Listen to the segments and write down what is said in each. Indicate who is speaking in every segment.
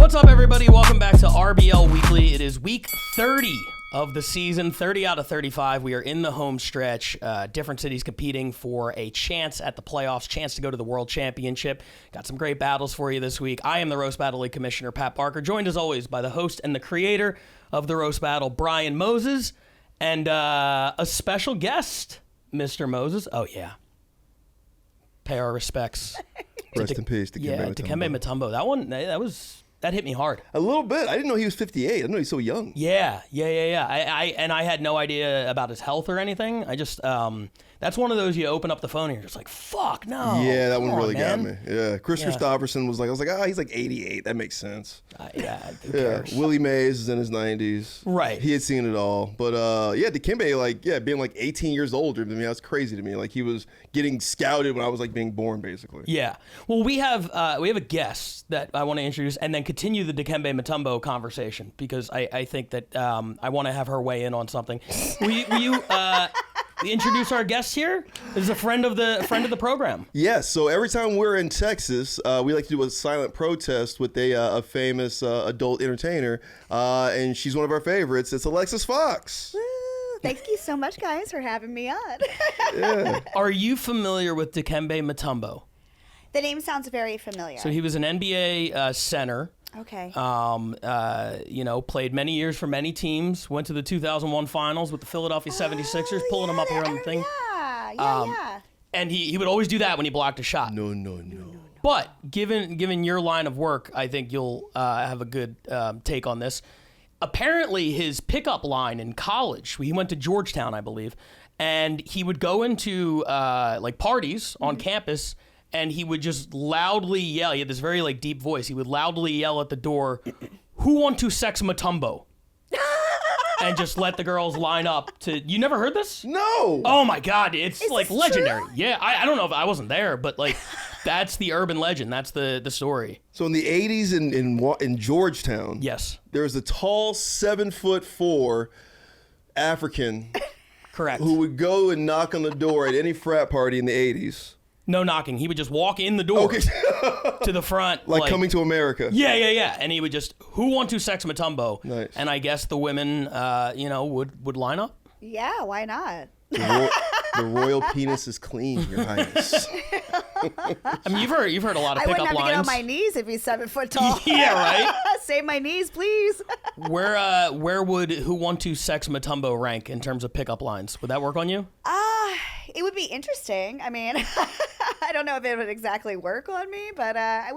Speaker 1: What's up, everybody? Welcome back to RBL Weekly. It is week 30 of the season, 30 out of 35. We are in the home stretch. Different cities competing for a chance at the playoffs, chance to go to the World Championship. Got some great battles for you this week. I am the Roast Battle League Commissioner, Pat Barker, joined as always by the host and the creator of the Roast Battle, Brian Moses, and a special guest, Mr. Moses. Oh, yeah. Pay our respects.
Speaker 2: Rest in peace,
Speaker 1: Dikembe Mutombo. That hit me hard.
Speaker 2: A little bit. I didn't know he was 58. I didn't know he's so young.
Speaker 1: Yeah. I had no idea about his health or anything. I just, that's one of those you open up the phone and you're just like, fuck, no.
Speaker 2: Yeah, that one really got me. Yeah. Chris
Speaker 1: Yeah.
Speaker 2: Christopherson was like, he's like 88. That makes sense.
Speaker 1: Who cares?
Speaker 2: Willie Mays is in his 90s.
Speaker 1: Right.
Speaker 2: He had seen it all. But Dikembe, being like 18 years older than me, that's crazy to me. Like he was getting scouted when I was like being born, basically.
Speaker 1: Yeah. Well, we have a guest that I want to introduce and then continue the Dikembe Mutombo conversation because I think that I want to have her weigh in on something. Will you introduce our guest here? This is a friend of the program.
Speaker 2: Yes. So every time we're in Texas, we like to do a silent protest with a famous adult entertainer, and she's one of our favorites. It's Alexis Fawx.
Speaker 3: Woo, thank you so much, guys, for having me on.
Speaker 2: Yeah.
Speaker 1: Are you familiar with Dikembe Mutombo?
Speaker 3: The name sounds very familiar.
Speaker 1: So he was an NBA center.
Speaker 3: Okay.
Speaker 1: Played many years for many teams. Went to the 2001 finals with the Philadelphia 76ers, pulling him up here on the thing.
Speaker 3: Yeah.
Speaker 1: And he would always do that when he blocked a shot.
Speaker 2: No.
Speaker 1: But given your line of work, I think you'll have a good take on this. Apparently, his pickup line in college, he went to Georgetown, I believe, and he would go into parties on campus, and he would just loudly yell. He had this very deep voice. He would loudly yell at the door, "Who want to sex Mutombo?" And just let the girls line up to. You never heard this?
Speaker 2: No.
Speaker 1: Oh my God, it's
Speaker 3: Is this
Speaker 1: legendary.
Speaker 3: true?
Speaker 1: Yeah, I don't know if I wasn't there, but that's the urban legend. That's the story.
Speaker 2: So in the 80s in Georgetown,
Speaker 1: Yes,
Speaker 2: there was a tall 7'4" African
Speaker 1: correct.
Speaker 2: who would go and knock on the door at any frat party in the 80s.
Speaker 1: No knocking. He would just walk in the door
Speaker 2: Okay.
Speaker 1: to the front.
Speaker 2: like Coming to America.
Speaker 1: Yeah. And he would just, "Who want to sex Mutombo?"
Speaker 2: Nice.
Speaker 1: And I guess the women, would line up.
Speaker 3: Yeah, why not?
Speaker 2: The royal penis is clean, Your Highness.
Speaker 1: I mean, you've heard a lot of
Speaker 3: I wouldn't
Speaker 1: pickup
Speaker 3: have to get on
Speaker 1: lines.
Speaker 3: my knees if he's 7 foot tall.
Speaker 1: Yeah, right.
Speaker 3: Save my knees, please.
Speaker 1: Where would "Who want to sex Mutombo" rank in terms of pickup lines? Would that work on you?
Speaker 3: It would be interesting. I mean, I don't know if it would exactly work on me, but I'd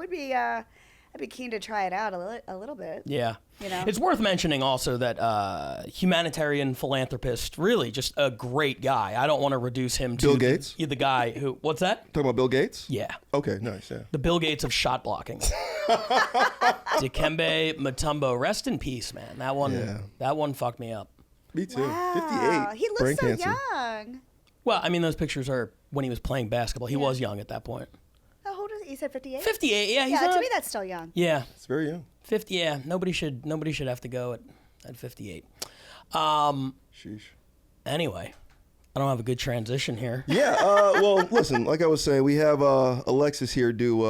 Speaker 3: be keen to try it out a little bit.
Speaker 1: Yeah.
Speaker 3: You know?
Speaker 1: It's worth mentioning also that humanitarian philanthropist, really just a great guy. I don't want to reduce him to
Speaker 2: Bill Gates?
Speaker 1: the guy who, what's that?
Speaker 2: Talking about Bill Gates?
Speaker 1: Yeah.
Speaker 2: Okay, nice, yeah.
Speaker 1: The Bill Gates of shot blocking. Dikembe Mutombo, rest in peace, man. That one fucked me up.
Speaker 2: Me too.
Speaker 3: Wow.
Speaker 2: 58.
Speaker 3: He looks
Speaker 2: Brain
Speaker 3: so
Speaker 2: cancer.
Speaker 3: young.
Speaker 1: Well, I mean, those pictures are when he was playing basketball. He was young at that point.
Speaker 3: How old is he? You said 58?
Speaker 1: 58, yeah. He's
Speaker 3: Yeah,
Speaker 1: not,
Speaker 3: to me that's still young.
Speaker 1: yeah,
Speaker 2: It's very young.
Speaker 1: 50, yeah. Nobody should have to go at 58.
Speaker 2: Sheesh.
Speaker 1: Anyway, I don't have a good transition here.
Speaker 2: Yeah, well, listen, like I was saying, we have Alexis here do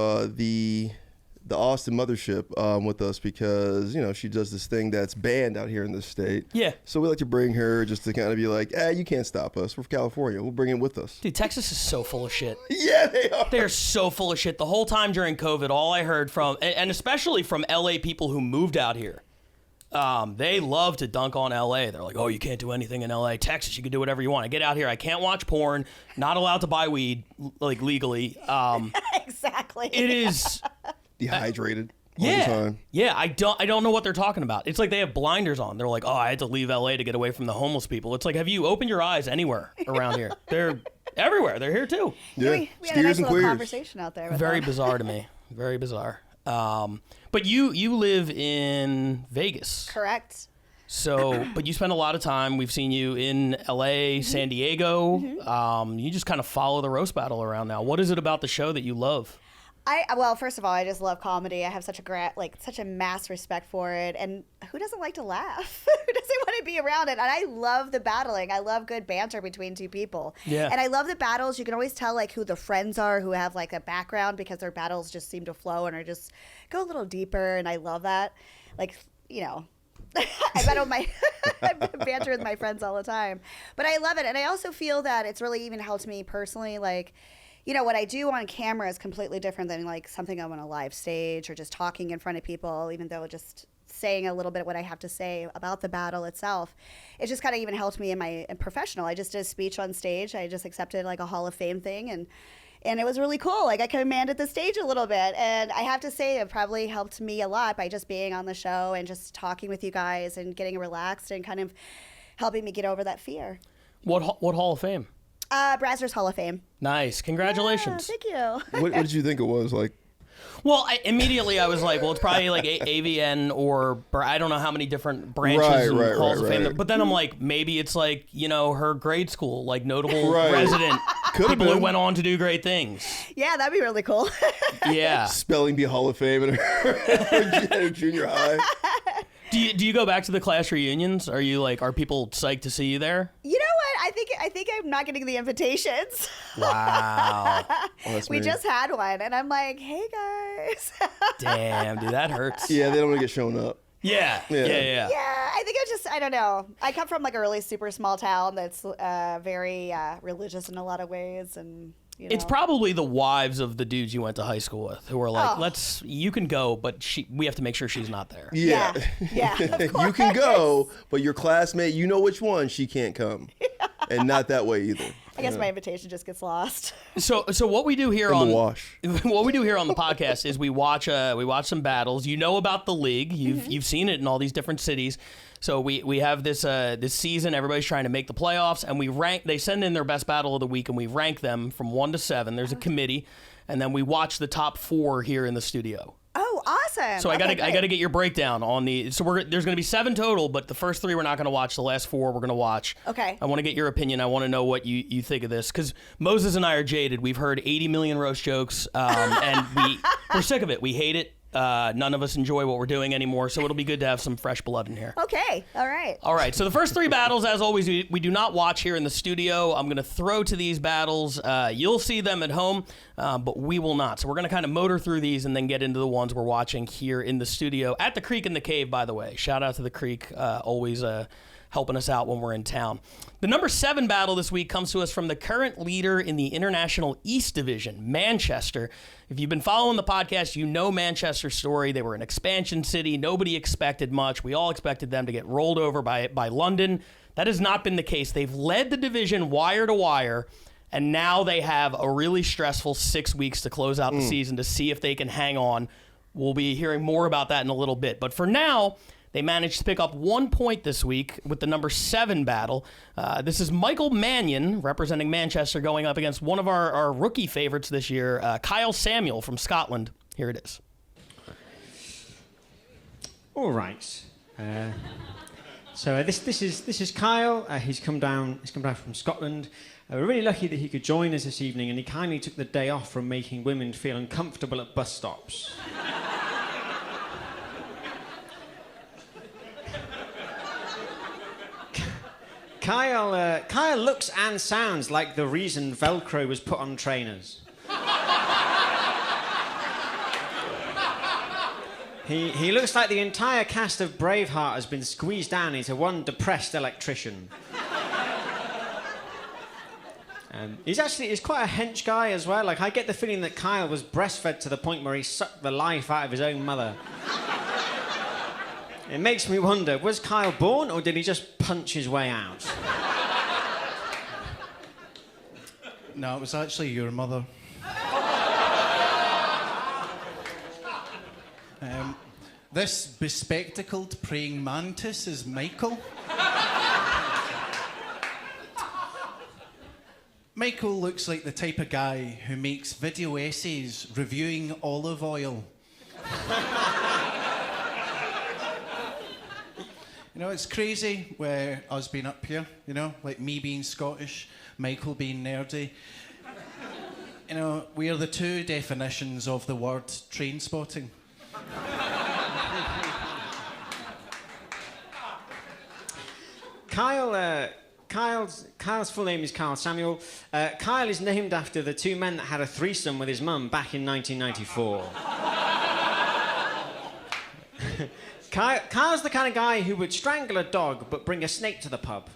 Speaker 2: the Austin mothership with us because, she does this thing that's banned out here in this state.
Speaker 1: Yeah.
Speaker 2: So we like to bring her just to kind of be like, you can't stop us. We're from California. We'll bring it with us.
Speaker 1: Dude, Texas is so full of shit.
Speaker 2: Yeah, they are.
Speaker 1: They're so full of shit. The whole time during COVID, all I heard from, and especially from LA people who moved out here, they love to dunk on LA. They're like, "Oh, you can't do anything in LA. Texas, you can do whatever you want. I get out here, I can't watch porn, not allowed to buy weed, legally."
Speaker 3: Exactly.
Speaker 1: It is...
Speaker 2: Dehydrated all the time.
Speaker 1: Yeah, I don't know what they're talking about. It's like they have blinders on. They're like, "Oh, I had to leave LA to get away from the homeless people." It's like, have you opened your eyes anywhere around here? They're everywhere. They're here too.
Speaker 2: Yeah,
Speaker 3: We had a
Speaker 2: Steers
Speaker 3: nice
Speaker 2: and
Speaker 3: little
Speaker 2: queers.
Speaker 3: conversation out there. With
Speaker 1: Very
Speaker 3: them.
Speaker 1: bizarre to me. Very bizarre. But you live in Vegas.
Speaker 3: Correct.
Speaker 1: So, but you spend a lot of time. We've seen you in LA, San Diego. You just kind of follow the roast battle around now. What is it about the show that you love?
Speaker 3: Well, first of all, I just love comedy. I have such a mass respect for it, and who doesn't like to laugh? Who doesn't want to be around it? And I love the battling. I love good banter between two people.
Speaker 1: Yeah.
Speaker 3: And I love the battles. You can always tell like who the friends are, who have like a background, because their battles just seem to flow and are just go a little deeper. And I love that. Like, you know, I battle I banter with my friends all the time, but I love it. And I also feel that it's really even helped me personally, like. You know, what I do on camera is completely different than like something I'm on a live stage or just talking in front of people, even though just saying a little bit what I have to say about the battle itself. It just kind of even helped me in professional. I just did a speech on stage. I just accepted like a Hall of Fame thing, and it was really cool. Like I commanded the stage a little bit, and I have to say it probably helped me a lot by just being on the show and just talking with you guys and getting relaxed and kind of helping me get over that fear.
Speaker 1: What Hall of Fame?
Speaker 3: Brazzers Hall of Fame.
Speaker 1: Nice. Congratulations.
Speaker 3: Yeah, thank you.
Speaker 2: What did you think it was like?
Speaker 1: Well, immediately I was like, well, it's probably like AVN or I don't know how many different branches and Halls of Fame. But then I'm like, maybe it's like, you know, her grade school, like notable resident. People who went on to do great things.
Speaker 3: Yeah, that'd be really cool.
Speaker 1: Yeah.
Speaker 2: Spelling Bee Hall of Fame in her junior high.
Speaker 1: Do you go back to the class reunions? Are people psyched to see you there?
Speaker 3: You know what? I think I'm not getting the invitations.
Speaker 1: Wow.
Speaker 3: We just had one, and I'm like, hey guys.
Speaker 1: Damn, dude, that hurts.
Speaker 2: Yeah, they don't want to get shown up.
Speaker 1: Yeah.
Speaker 3: Yeah, I think I don't know. I come from like a really super small town that's very religious in a lot of ways, and you know.
Speaker 1: It's probably the wives of the dudes you went to high school with who are like, you can go, but we have to make sure she's not there.
Speaker 3: Yeah.
Speaker 2: You can go, but your classmate, you know which one, she can't come. And not that way either.
Speaker 3: I guess my invitation just gets lost.
Speaker 1: So what we do here
Speaker 2: on the
Speaker 1: what we do here on the podcast is we watch some battles. You know about the league. You've seen it in all these different cities. So we have this season. Everybody's trying to make the playoffs, and we rank. They send in their best battle of the week, and we rank them from 1 to 7. There's a committee, and then we watch the top 4 here in the studio.
Speaker 3: Oh, awesome!
Speaker 1: So I gotta get your breakdown on the. So there's gonna be 7 total, but the first 3 we're not gonna watch. The last 4 we're gonna watch.
Speaker 3: Okay.
Speaker 1: I want to get your opinion. I want to know what you think of this, because Moses and I are jaded. We've heard 80 million roast jokes, and we're sick of it. We hate it. None of us enjoy what we're doing anymore, so it'll be good to have some fresh blood in here.
Speaker 3: Okay. All right.
Speaker 1: All right. So the first 3 battles, as always, we do not watch here in the studio. I'm going to throw to these battles. You'll see them at home, but we will not. So we're going to kind of motor through these and then get into the ones we're watching here in the studio at the Creek in the Cave, by the way. Shout out to the Creek. Always helping us out when we're in town. The number 7 battle this week comes to us from the current leader in the International East Division, Manchester. If you've been following the podcast, you know Manchester's story. They were an expansion city. Nobody expected much. We all expected them to get rolled over by London. That has not been the case. They've led the division wire to wire, and now they have a really stressful 6 weeks to close out the season to see if they can hang on. We'll be hearing more about that in a little bit. But for now, they managed to pick up 1 point this week with the number 7 battle. This is Michael Mannion, representing Manchester, going up against one of our rookie favorites this year, Kyle Samuel from Scotland. Here it is.
Speaker 4: All right. So this is Kyle. He's come down from Scotland. We're really lucky that he could join us this evening, and he kindly took the day off from making women feel uncomfortable at bus stops. Kyle looks and sounds like the reason Velcro was put on trainers. He looks like the entire cast of Braveheart has been squeezed down into one depressed electrician. He's quite a hench guy as well. Like, I get the feeling that Kyle was breastfed to the point where he sucked the life out of his own mother. It makes me wonder, was Kyle born or did he just punch his way out?
Speaker 5: No, it was actually your mother. This bespectacled praying mantis is Michael. Michael looks like the type of guy who makes video essays reviewing olive oil. You know, it's crazy where us being up here, you know, like me being Scottish, Michael being nerdy. You know, we are the two definitions of the word train spotting.
Speaker 4: Kyle's full name is Kyle Samuel. Kyle is named after the two men that had a threesome with his mum back in 1994. Kyle's the kind of guy who would strangle a dog but bring a snake to the pub.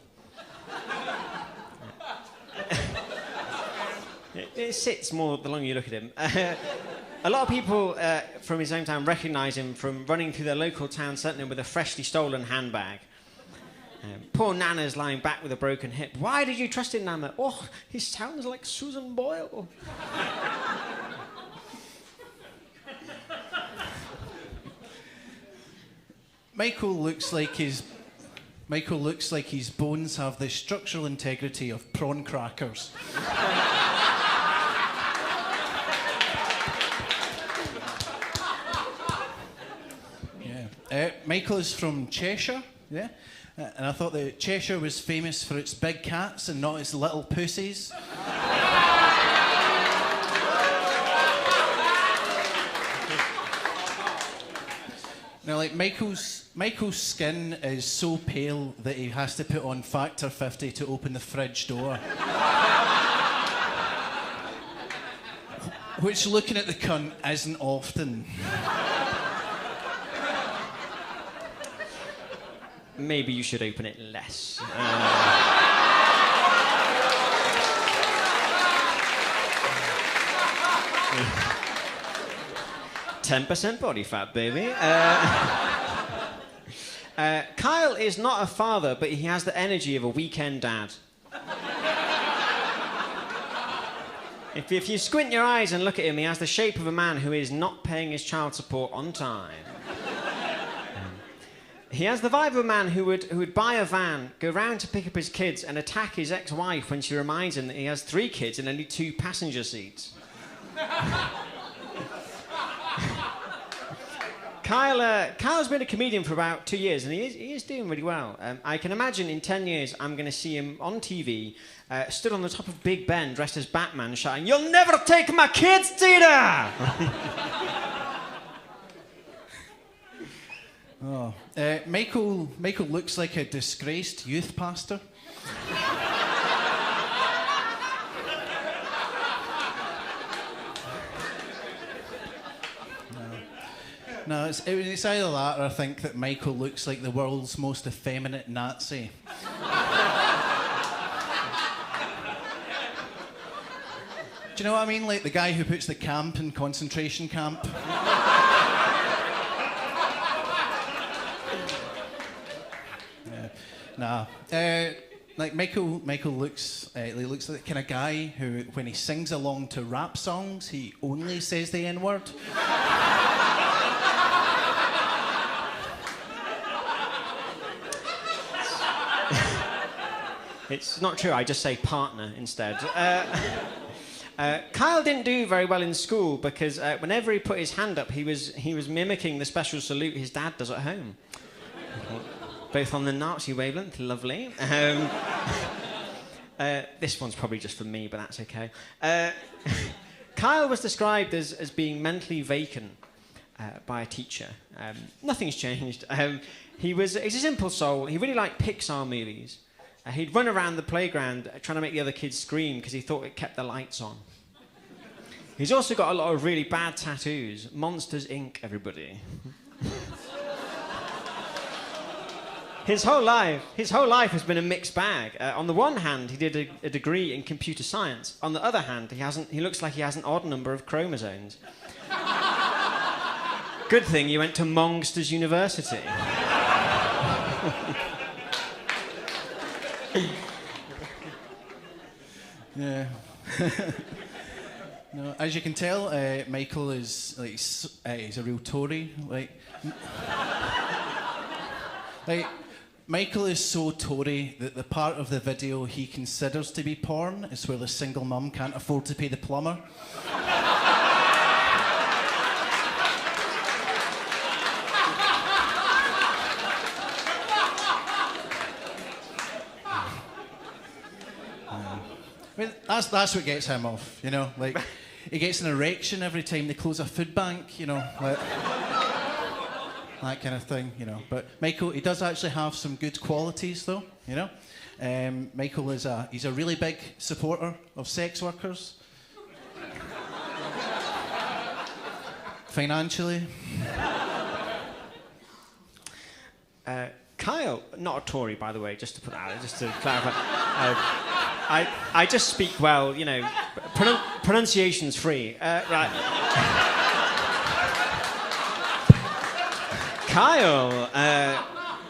Speaker 4: It sits more the longer you look at him. A lot of people from his hometown recognise him from running through their local town centre with a freshly stolen handbag. Poor Nana's lying back with a broken hip. Why did you trust him, Nana? Oh, he sounds like Susan Boyle.
Speaker 5: Michael looks like his bones have the structural integrity of prawn crackers. Yeah. Michael is from Cheshire. Yeah. And I thought that Cheshire was famous for its big cats and not its little pussies. Now, like, Michael's skin is so pale that he has to put on factor 50 to open the fridge door. Which, looking at the cunt, isn't often.
Speaker 4: Maybe you should open it less. 10% body fat, baby. Kyle is not a father, but he has the energy of a weekend dad. If you squint your eyes and look at him, he has the shape of a man who is not paying his child support on time. He has the vibe of a man who would buy a van, go round to pick up his kids, and attack his ex-wife when she reminds him that he has 3 kids and only 2 passenger seats. Kyle's been a comedian for about 2 years, and he is doing really well. I can imagine in 10 years I'm going to see him on TV, stood on the top of Big Ben, dressed as Batman, shouting, "You'll never take my kids, Dita!"
Speaker 5: Oh. Michael looks like a disgraced youth pastor. No, it's either that or I think that Michael looks like the world's most effeminate Nazi. Do you know what I mean? Like the guy who puts the camp in concentration camp. Nah. Like Michael looks like the kind of guy who, when he sings along to rap songs, he only says the N-word.
Speaker 4: It's not true, I just say partner instead. Kyle didn't do very well in school because whenever he put his hand up, he was mimicking the special salute his dad does at home. Both on the Nazi wavelength, lovely. This one's probably just for me, but that's okay. Kyle was described as being mentally vacant by a teacher. Nothing's changed. He's a simple soul. He really liked Pixar movies. He'd run around the playground trying to make the other kids scream because he thought it kept the lights on. He's also got a lot of really bad tattoos. Monsters, Inc., everybody. His whole life has been a mixed bag. On the one hand, he did a degree in computer science. On the other hand, he looks like he has an odd number of chromosomes. Good thing you went to Monsters University.
Speaker 5: Yeah. No, as you can tell, Michael is like he's a real Tory. Like Michael is so Tory that the part of the video he considers to be porn is where the single mum can't afford to pay the plumber. I mean, that's what gets him off, you know. Like, he gets an erection every time they close a food bank, you know, like, that kind of thing, you know. But Michael, he does actually have some good qualities, though, you know. Michael he's a really big supporter of sex workers. Financially.
Speaker 4: Kyle, not a Tory, by the way, just to put that out, just to clarify. I just speak well, you know, pronunciation's free. Right.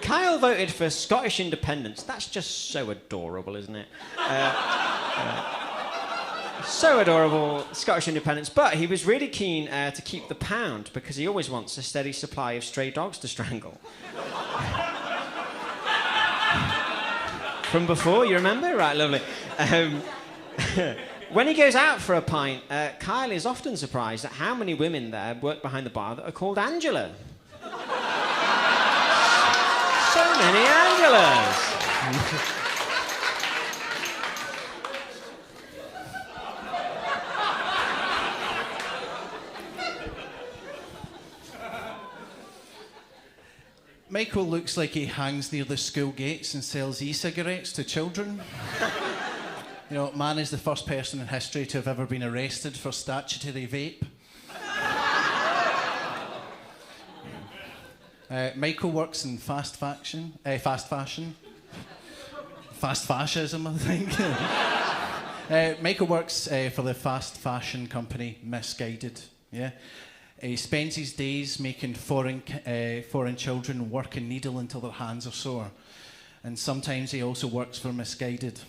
Speaker 4: Kyle voted for Scottish independence. That's just so adorable, isn't it? So adorable, Scottish independence. But he was really keen to keep the pound because he always wants a steady supply of stray dogs to strangle. From before, you remember? Right, lovely. When he goes out for a pint, Kyle is often surprised at how many women there work behind the bar that are called Angela. So many Angelas.
Speaker 5: Michael looks like he hangs near the school gates and sells e-cigarettes to children. You know, man is the first person in history to have ever been arrested for statutory vape. Michael works in fast fashion. Fast fascism, I think. Michael works for the fast fashion company Misguided. Yeah. He spends his days making foreign children work a needle until their hands are sore. And sometimes he also works for Misguided.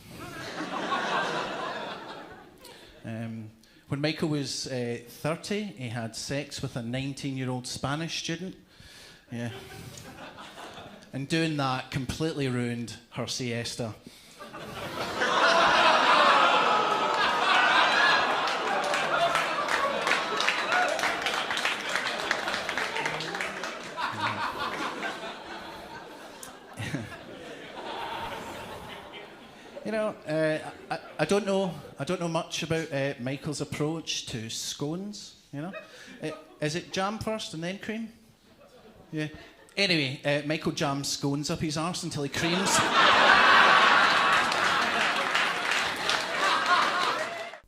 Speaker 5: When Michael was 30, he had sex with a 19-year-old Spanish student. Yeah. And doing that completely ruined her siesta. You know, I don't know much about Michael's approach to scones. You know, is it jam first and then cream? Yeah. Anyway, Michael jams scones up his arse until he creams.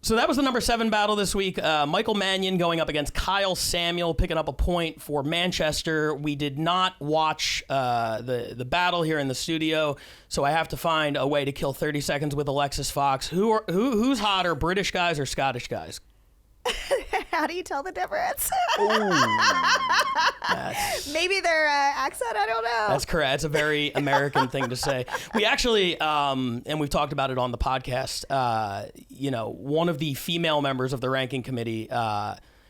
Speaker 1: So that was the number 7 battle this week. Michael Mannion going up against Kyle Samuel, picking up a point for Manchester. We did not watch the battle here in the studio, so I have to find a way to kill 30 seconds with Alexis Fawx. Who's hotter, British guys or Scottish guys?
Speaker 3: How do you tell the difference? Maybe their accent, I don't know.
Speaker 1: That's correct. It's a very American thing to say. We actually, and we've talked about it on the podcast, you know, one of the female members of the ranking committee,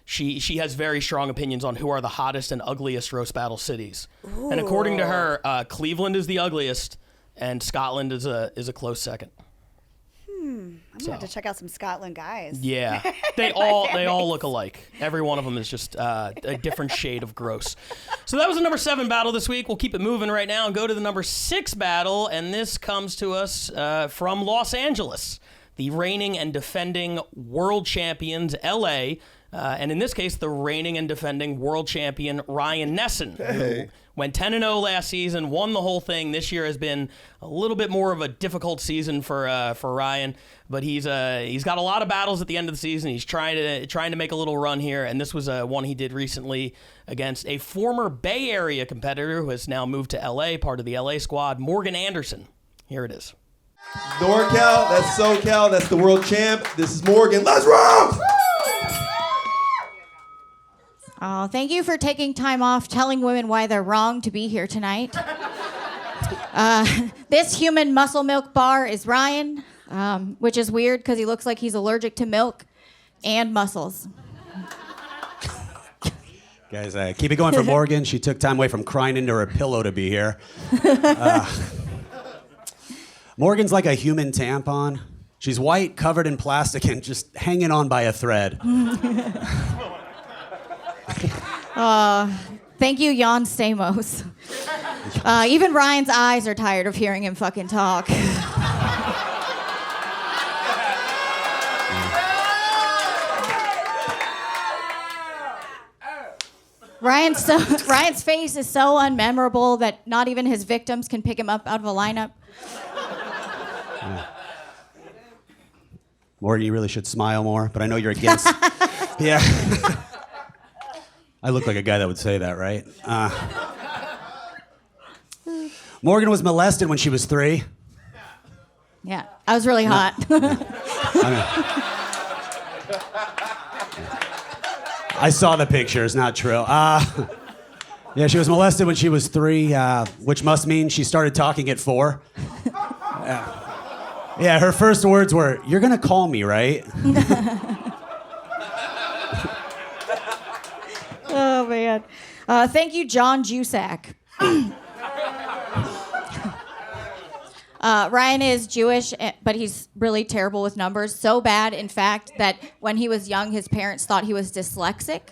Speaker 1: she has very strong opinions on who are the hottest and ugliest roast battle cities. Ooh. And according to her, Cleveland is the ugliest and Scotland is a close second.
Speaker 3: I'm gonna have to check out some Scotland guys.
Speaker 1: Yeah, they all look alike. Every one of them is just a different shade of gross. So that was the number 7 battle this week. We'll keep it moving right now and go to the number 6 battle, and this comes to us from Los Angeles, the reigning and defending world champions, LA, and in this case, the reigning and defending world champion Ryan Nesson, who went 10-0 last season, won the whole thing. This year has been a little bit more of a difficult season for Ryan, but he's got a lot of battles at the end of the season. He's trying to make a little run here, and this was one he did recently against a former Bay Area competitor who has now moved to LA, part of the LA squad, Morgan Anderson. Here it is.
Speaker 6: NorCal, that's SoCal, that's the world champ. This is Morgan. Let's roll!
Speaker 7: Oh, thank you for taking time off telling women why they're wrong to be here tonight. This human muscle milk bar is Ryan, which is weird because he looks like he's allergic to milk and muscles.
Speaker 8: Guys, keep it going for Morgan. She took time away from crying into her pillow to be here. Morgan's like a human tampon. She's white, covered in plastic, and just hanging on by a thread.
Speaker 7: Thank you, Jan Stamos. Even Ryan's eyes are tired of hearing him fucking talk. Ryan's face is so unmemorable that not even his victims can pick him up out of a lineup.
Speaker 8: Morgan, you really should smile more, but I know you're against. Yeah. I look like a guy that would say that, right? Morgan was molested when she was 3.
Speaker 7: Yeah, I was really hot.
Speaker 8: I saw the pictures, not true. Yeah, she was molested when she was 3, which must mean she started talking at 4. Yeah, her first words were, "You're gonna call me, right?"
Speaker 7: Oh, man. Thank you, John Cusack. Ryan is Jewish, but he's really terrible with numbers. So bad, in fact, that when he was young, his parents thought he was dyslexic.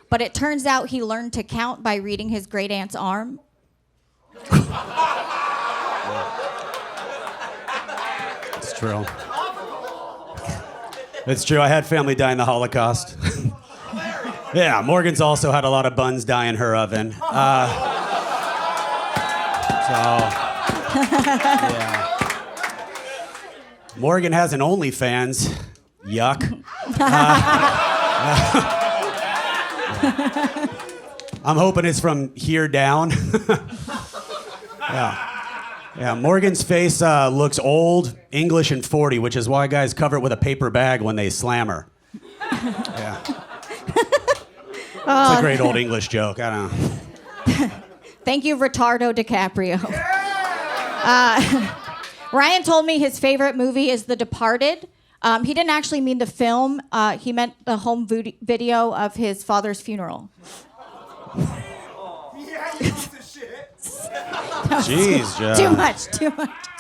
Speaker 7: But it turns out he learned to count by reading his great aunt's arm.
Speaker 8: It's true. It's true. I had family die in the Holocaust. Yeah, Morgan's also had a lot of buns die in her oven. Yeah. Morgan has an OnlyFans. Yuck. I'm hoping it's from here down. Yeah, Morgan's face looks old, English, and 40, which is why guys cover it with a paper bag when they slam her. Yeah. It's a great old English joke. I don't know.
Speaker 7: Thank you, Retardo DiCaprio. Ryan told me his favorite movie is The Departed. He didn't actually mean the film. He meant the home video of his father's funeral.
Speaker 8: Jeez, Joe.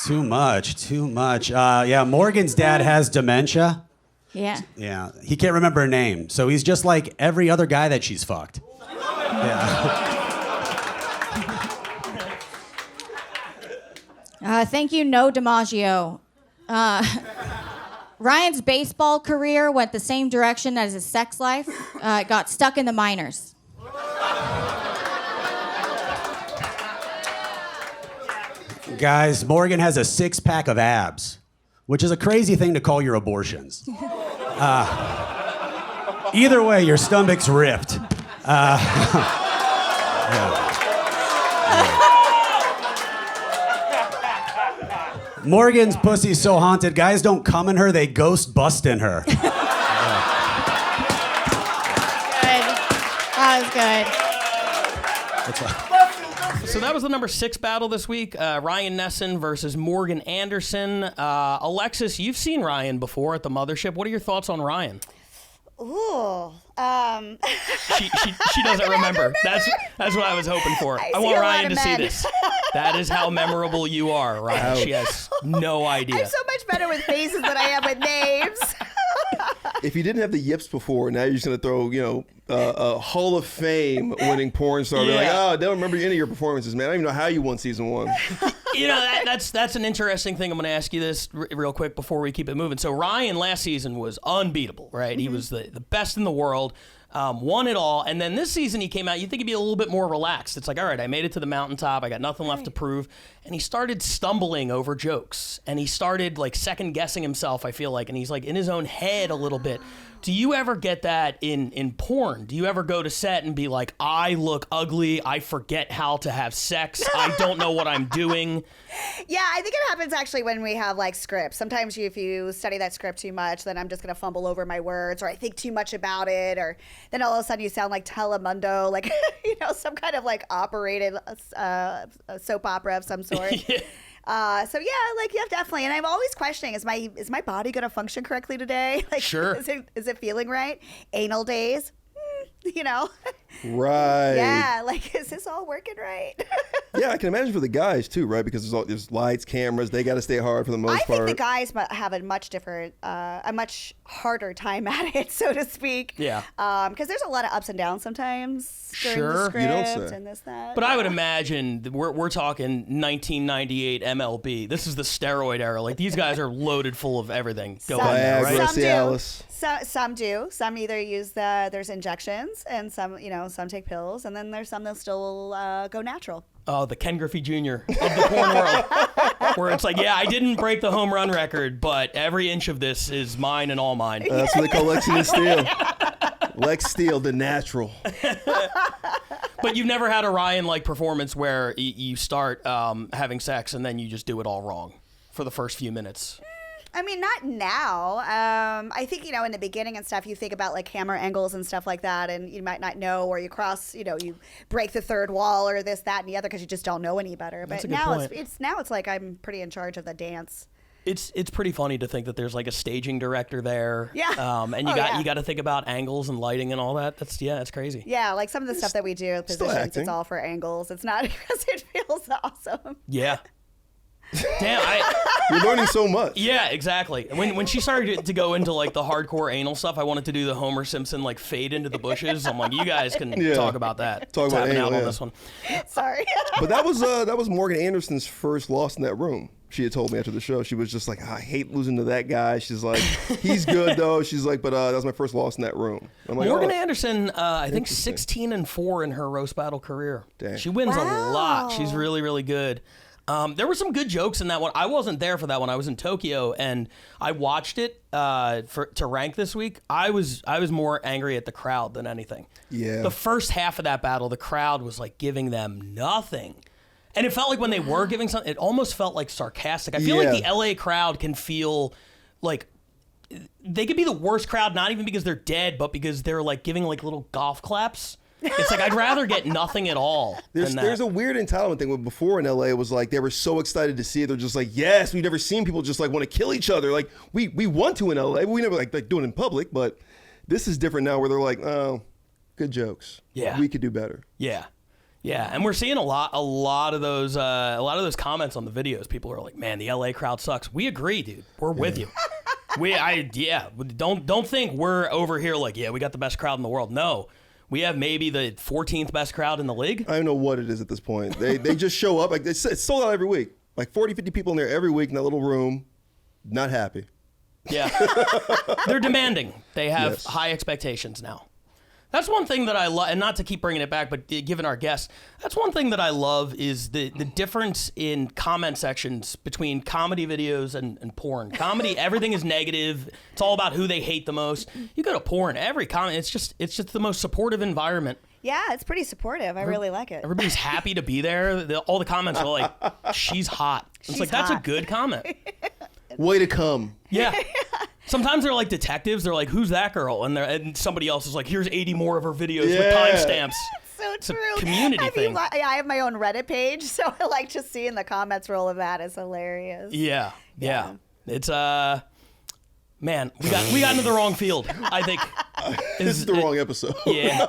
Speaker 7: Too
Speaker 8: much. Yeah, Morgan's dad has dementia.
Speaker 7: Yeah.
Speaker 8: Yeah, he can't remember her name, so he's just like every other guy that she's fucked. Yeah.
Speaker 7: Thank you, No DiMaggio. Ryan's baseball career went the same direction as his sex life. It got stuck in the minors.
Speaker 8: Guys, Morgan has a 6-pack of abs, which is a crazy thing to call your abortions. Either way, your stomach's ripped. Morgan's pussy's so haunted, guys don't come in her, they ghost bust in her.
Speaker 7: Good. That was good.
Speaker 1: So that was the number 6 battle this week. Ryan Nesson versus Morgan Anderson. Alexis, you've seen Ryan before at the Mothership. What are your thoughts on Ryan?
Speaker 3: Ooh.
Speaker 1: She doesn't remember. That's what I was hoping for. I want Ryan to see this. That is how memorable you are, Ryan.
Speaker 2: Ouch.
Speaker 1: She has no idea.
Speaker 3: I'm so much better with faces than I am with names.
Speaker 2: If you didn't have the yips before, now you're just gonna throw, a Hall of Fame winning porn star. Be like, oh, I don't remember any of your performances, man. I don't even know how you won season 1.
Speaker 1: That's an interesting thing. I'm going to ask you this real quick before we keep it moving. So Ryan last season was unbeatable, right? Mm-hmm. He was the best in the world, won it all. And then this season he came out, you'd think he'd be a little bit more relaxed. It's like, all right, I made it to the mountaintop. I got nothing left to prove. And he started stumbling over jokes. And he started like second guessing himself, I feel like. And he's like in his own head a little bit. Do you ever get that in porn? Do you ever go to set and be like, I look ugly, I forget how to have sex, I don't know what I'm doing?
Speaker 3: Yeah, I think it happens actually when we have like scripts. Sometimes if you study that script too much, then I'm just going to fumble over my words, or I think too much about it, or then all of a sudden you sound like Telemundo, like, some kind of like operated soap opera of some sort. Yeah. So yeah, definitely. And I'm always questioning, is my body going to function correctly today? Like,
Speaker 1: sure.
Speaker 3: Is it feeling right? Anal days,
Speaker 2: Right.
Speaker 3: Yeah, like, is this all working right?
Speaker 2: Yeah, I can imagine for the guys too, right? Because there's lights, cameras, they got to stay hard for the most part.
Speaker 3: I think the guys have a much harder time at it, so to speak.
Speaker 1: Yeah.
Speaker 3: Because there's a lot of ups and downs sometimes during
Speaker 1: Sure.
Speaker 3: the script
Speaker 2: You don't say.
Speaker 3: and this, that.
Speaker 1: But I would imagine that we're talking 1998 MLB. This is the steroid era. Like, these guys are loaded full of everything going on,
Speaker 2: Viagra,
Speaker 1: right?
Speaker 3: Some do.
Speaker 2: Cialis.
Speaker 3: Some do. Some either use there's injections, and some, some take pills, and then there's some that still go natural.
Speaker 1: Oh, the Ken Griffey Jr. of the porn world. Where it's like, yeah, I didn't break the home run record, but every inch of this is mine and all mine.
Speaker 2: That's what they call Lexi Steele. Lex Steele, the natural.
Speaker 1: But you've never had a Ryan-like performance where you start having sex and then you just do it all wrong for the first few minutes.
Speaker 3: I mean, not now. I think, in the beginning and stuff, you think about like camera angles and stuff like that, and you might not know, or you cross, you break the third wall or this, that, and the other because you just don't know any better. But now it's like I'm pretty in charge of the dance.
Speaker 1: It's pretty funny to think that there's like a staging director there.
Speaker 3: Yeah.
Speaker 1: And you got to think about angles and lighting and all that. That's crazy.
Speaker 3: Yeah, like some of the stuff that we do, positions, it's all for angles. It's not because it feels awesome.
Speaker 1: Yeah. Damn,
Speaker 2: you're learning so much.
Speaker 1: Yeah, exactly. When she started to go into like the hardcore anal stuff, I wanted to do the Homer Simpson like fade into the bushes. I'm like, you guys can talk about that.
Speaker 2: Talk about anal,
Speaker 1: on this one.
Speaker 3: Sorry.
Speaker 2: But that was Morgan Anderson's first loss in that room. She had told me after the show, she was just like, I hate losing to that guy. She's like, he's good though. She's like, but that was my first loss in that room. I'm like,
Speaker 1: Morgan Anderson, I think 16-4 in her roast battle career.
Speaker 2: Dang.
Speaker 1: She wins a lot. She's really, really good. There were some good jokes in that one. I wasn't there for that one. I was in Tokyo, and I watched it to rank this week. I was more angry at the crowd than anything.
Speaker 2: Yeah.
Speaker 1: The first half of that battle, the crowd was like giving them nothing. And it felt like when they were giving something, it almost felt like sarcastic. I feel like the LA crowd can feel like they could be the worst crowd, not even because they're dead, but because they're like giving like little golf claps. It's like I'd rather get nothing at all.
Speaker 2: There's a weird entitlement thing. Before in LA, it was like they were so excited to see it. They're just like, yes, we've never seen people just like want to kill each other. Like we want to in LA, but we never like do it in public. But this is different now, where they're like, oh, good jokes.
Speaker 1: Yeah,
Speaker 2: we could do better.
Speaker 1: Yeah, and we're seeing a lot of those comments on the videos. People are like, man, the LA crowd sucks. We agree, dude. We're with you. Don't think we're over here like, we got the best crowd in the world. No. We have maybe the 14th best crowd in the league.
Speaker 2: I don't know what it is at this point. They just show up. Like it's sold out every week. Like 40, 50 people in there every week in that little room. Not happy.
Speaker 1: Yeah. They're demanding. They have high expectations now. That's one thing that I love, and not to keep bringing it back, but given our guests, that's one thing that I love is the difference in comment sections between comedy videos and porn. Comedy, everything is negative. It's all about who they hate the most. You go to porn, every comment, it's just the most supportive environment.
Speaker 3: Yeah, it's pretty supportive. I really like it.
Speaker 1: Everybody's happy to be there. All the comments are like, she's hot. It's like, that's a good comment.
Speaker 2: Way to come.
Speaker 1: Yeah. Sometimes they're like detectives. They're like, who's that girl? And somebody else is like, here's 80 more of her videos with timestamps.
Speaker 3: So
Speaker 1: it's
Speaker 3: true.
Speaker 1: A community thing.
Speaker 3: I have my own Reddit page, so I like just seeing the comments roll of that. It's hilarious.
Speaker 1: Yeah. It's man, we got into the wrong field. I think
Speaker 2: this is the wrong episode.
Speaker 1: Yeah.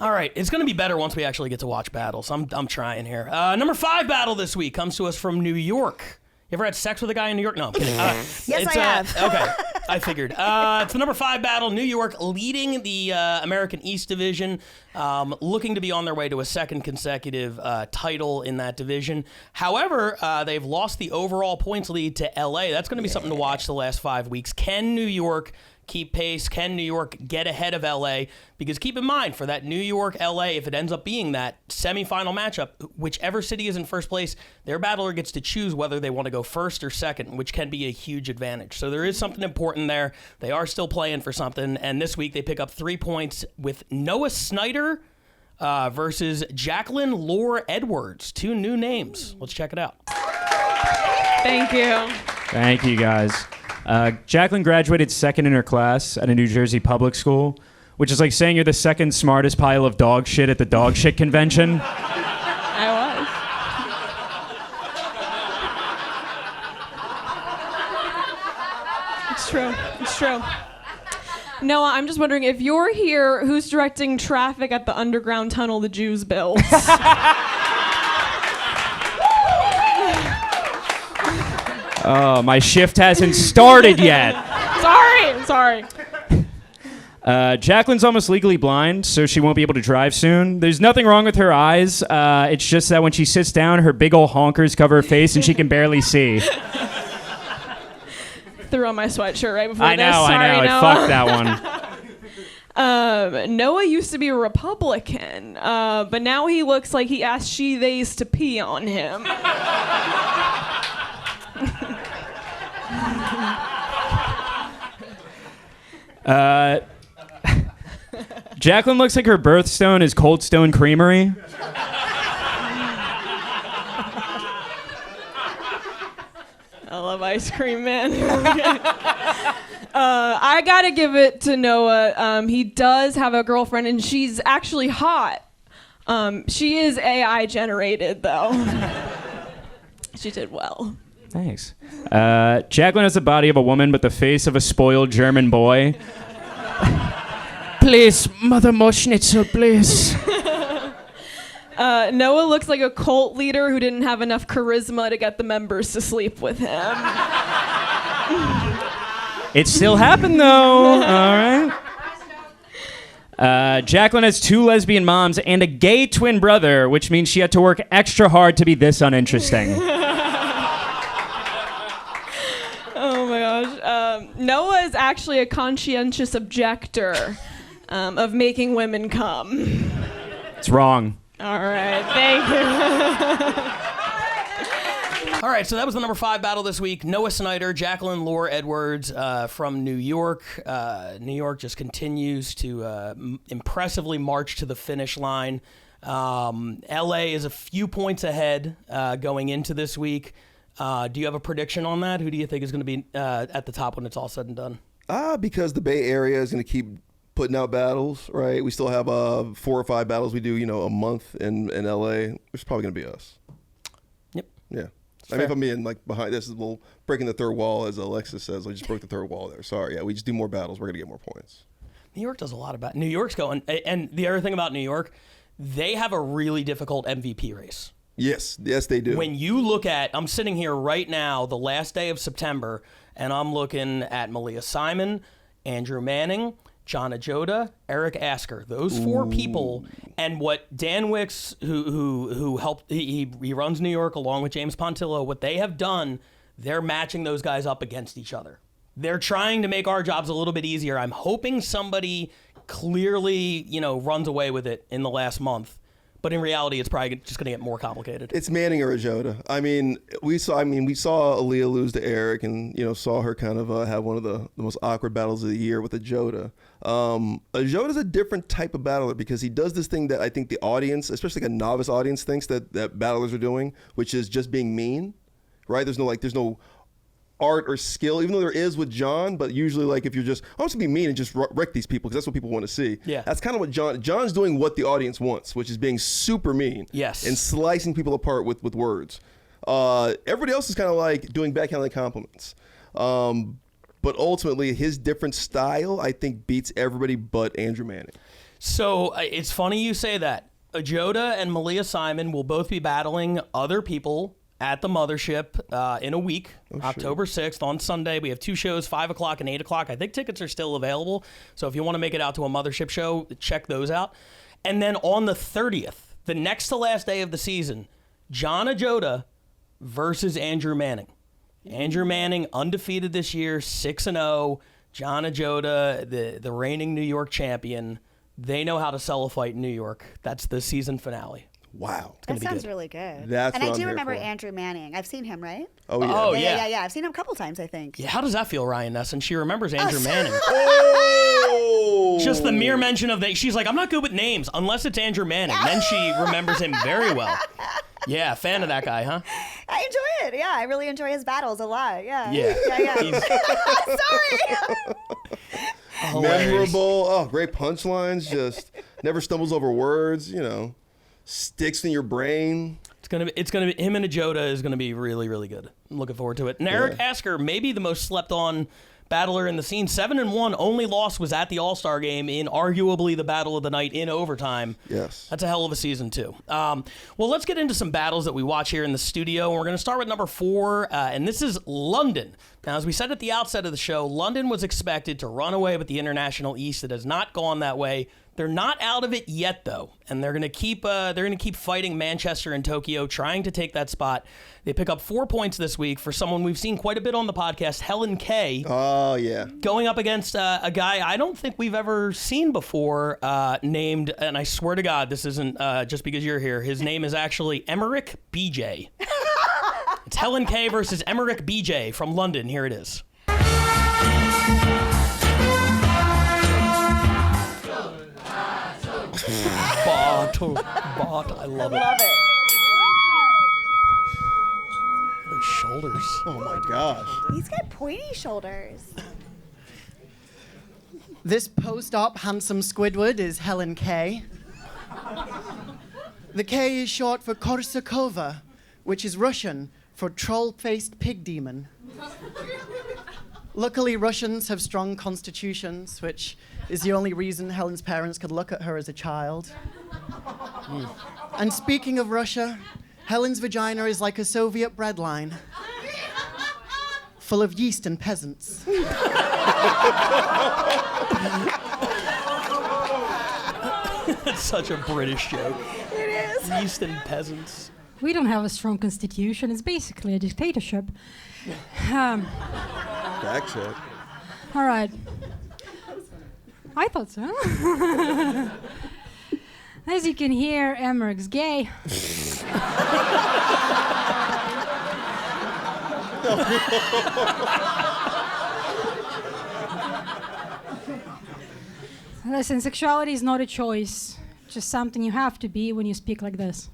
Speaker 1: All right, it's going to be better once we actually get to watch battles. I'm trying here. Number 5 battle this week comes to us from New York. You ever had sex with a guy in New York? No, I'm kidding.
Speaker 3: Yes, I have.
Speaker 1: Okay, I figured. It's the number 5 battle. New York leading the American East Division, looking to be on their way to a second consecutive title in that division. However, they've lost the overall points lead to LA. That's going to be something to watch the last 5 weeks. Can New York keep pace? Can New York get ahead of LA? Because keep in mind, for that New York-LA, if it ends up being that semifinal matchup, whichever city is in first place, their battler gets to choose whether they want to go first or second, which can be a huge advantage. So there is something important there. They are still playing for something, and this week they pick up 3 points with Noah Snyder versus Jacqueline Lore Edwards. 2 new names. Let's check it out.
Speaker 9: Thank you.
Speaker 10: Thank you, guys. Jacqueline graduated second in her class at a New Jersey public school, which is like saying you're the second smartest pile of dog shit at the dog shit convention.
Speaker 9: I was. It's true. It's true. Noah, I'm just wondering, if you're here, who's directing traffic at the underground tunnel the Jews built?
Speaker 10: Oh, my shift hasn't started yet.
Speaker 9: Sorry.
Speaker 10: Jacqueline's almost legally blind, so she won't be able to drive soon. There's nothing wrong with her eyes. It's just that when she sits down, her big ol' honkers cover her face and she can barely see.
Speaker 9: Threw on my sweatshirt right before
Speaker 10: I
Speaker 9: this.
Speaker 10: know.
Speaker 9: Sorry,
Speaker 10: I
Speaker 9: Noah.
Speaker 10: fucked that
Speaker 9: Noah used to be a Republican, but now he looks like he asked she-theys to pee on him.
Speaker 10: Jacqueline looks like her birthstone is Cold Stone Creamery.
Speaker 9: I love ice cream, man. I gotta give it to Noah. He does have a girlfriend, and she's actually hot. She is AI generated, though. She did well.
Speaker 10: Thanks. Jacqueline has the body of a woman, but the face of a spoiled German boy. Please, Mother Moschnitzel, please.
Speaker 9: Noah looks like a cult leader who didn't have enough charisma to get the members to sleep with him.
Speaker 10: It still happened, though. All right. Jacqueline has 2 lesbian moms and a gay twin brother, which means she had to work extra hard to be this uninteresting.
Speaker 9: Oh my gosh. Noah is actually a conscientious objector of making women come.
Speaker 10: It's wrong.
Speaker 9: All right, thank you.
Speaker 1: All right, so that was the number 5 battle this week. Noah Snyder, Jacqueline Lore Edwards from New York. New York just continues to impressively march to the finish line. LA is a few points ahead going into this week. Do you have a prediction on that? Who do you think is going to be at the top when it's all said and done?
Speaker 2: Because the Bay Area is going to keep putting out battles, right? We still have 4 or 5 battles we do, a month in LA. It's probably going to be us.
Speaker 1: Yep.
Speaker 2: Yeah. I mean, if I'm being behind, this is a little breaking the third wall, as Alexis says. I just broke the third wall there. Sorry. Yeah, we just do more battles. We're going to get more points.
Speaker 1: New York does a lot about New York's going, and the other thing about New York, they have a really difficult MVP race.
Speaker 2: Yes, they do.
Speaker 1: When you look at, I'm sitting here right now, the last day of September, and I'm looking at Malia Simon, Andrew Manning, John Ajota, Eric Asker, those 4 people, and what Dan Wicks, who helped, he runs New York along with James Pontillo, what they have done, they're matching those guys up against each other. They're trying to make our jobs a little bit easier. I'm hoping somebody clearly, runs away with it in the last month. But in reality, it's probably just going to get more complicated.
Speaker 2: It's Manning or Ajota. We saw Aaliyah lose to Eric, and saw her kind of have one of the most awkward battles of the year with Ajota. Ajota's a different type of battler because he does this thing that I think the audience, especially like a novice audience, thinks that battlers are doing, which is just being mean. Right? There's no art or skill, even though there is with John, but usually if you're just, I'm just gonna be mean and just wreck these people because that's what people want to see.
Speaker 1: Yeah.
Speaker 2: That's kind of what John's doing what the audience wants, which is being super mean.
Speaker 1: Yes.
Speaker 2: And slicing people apart with words. Everybody else is kind of doing backhanded compliments. But ultimately his different style, I think, beats everybody but Andrew Manning.
Speaker 1: So it's funny you say that. Ajota and Malia Simon will both be battling other people at the Mothership in a week, October 6th on Sunday. We have 2 shows, 5 o'clock and 8 o'clock. I think tickets are still available. So if you want to make it out to a Mothership show, check those out. And then on the 30th, the next to last day of the season, John Ajota versus Andrew Manning. Andrew Manning, undefeated this year, 6-0. John Ajota, the reigning New York champion. They know how to sell a fight in New York. That's the season finale.
Speaker 2: Wow.
Speaker 3: That sounds really good.
Speaker 2: And
Speaker 3: I do remember Andrew Manning. I've seen him, right?
Speaker 2: Oh, yeah.
Speaker 1: Oh,
Speaker 3: yeah. I've seen him a couple times, I think.
Speaker 1: Yeah, how does that feel, Ryan Nesson? She remembers Andrew Manning.
Speaker 2: Oh!
Speaker 1: Just the mere mention of that. She's like, I'm not good with names unless it's Andrew Manning. Then she remembers him very well. Yeah, fan of that guy, huh?
Speaker 3: I enjoy it. Yeah, I really enjoy his battles a lot. Yeah.
Speaker 1: Yeah.
Speaker 3: Sorry.
Speaker 2: Memorable. Oh, great punchlines. Just never stumbles over words, sticks in your brain.
Speaker 1: It's gonna be him and Ajota is gonna be really, really good. I'm looking forward to it. And Eric Asker, maybe the most slept on battler in the scene. 7-1, only loss was at the All-Star game in arguably the battle of the night in overtime.
Speaker 2: Yes.
Speaker 1: That's a hell of a season too. Well, let's get into some battles that we watch here in the studio. And we're gonna start with number 4, and this is London. Now, as we said at the outset of the show, London was expected to run away with the International East. It has not gone that way. They're not out of it yet, though, and they're gonna keep fighting Manchester and Tokyo, trying to take that spot. They pick up 4 points this week for someone we've seen quite a bit on the podcast, Helen Kay.
Speaker 2: Oh yeah,
Speaker 1: going up against a guy I don't think we've ever seen before, named, and I swear to God, this isn't just because you're here. His name is actually Emmerich BJ. It's Helen Kay versus Emmerich BJ from London. Here it is. Bot, I love it. Those shoulders.
Speaker 2: Oh my gosh.
Speaker 3: He's got pointy shoulders.
Speaker 11: This post-op handsome Squidward is Helen Kay. The K is short for Korsakova, which is Russian for troll-faced pig demon. Luckily, Russians have strong constitutions, which is the only reason Helen's parents could look at her as a child. And speaking of Russia, Helen's vagina is like a Soviet bread line, full of yeast and peasants.
Speaker 1: It's such a British joke.
Speaker 3: It is.
Speaker 1: Yeast and peasants.
Speaker 12: We don't have a strong constitution. It's basically a dictatorship.
Speaker 2: Back check.
Speaker 12: All right. I thought so. As you can hear, Emmerich's gay. Listen, sexuality is not a choice. Just something you have to be when you speak like this.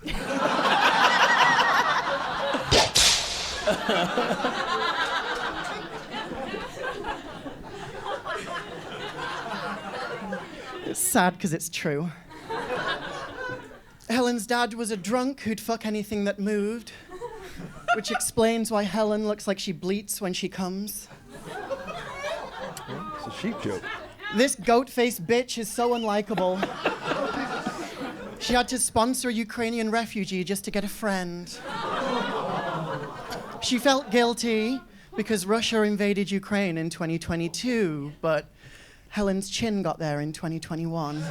Speaker 11: It's sad because it's true. Helen's dad was a drunk who'd fuck anything that moved, which explains why Helen looks like she bleats when she comes.
Speaker 2: It's a sheep joke.
Speaker 11: This goat-faced bitch is so unlikable. She had to sponsor a Ukrainian refugee just to get a friend. She felt guilty because Russia invaded Ukraine in 2022, but Helen's chin got there in 2021.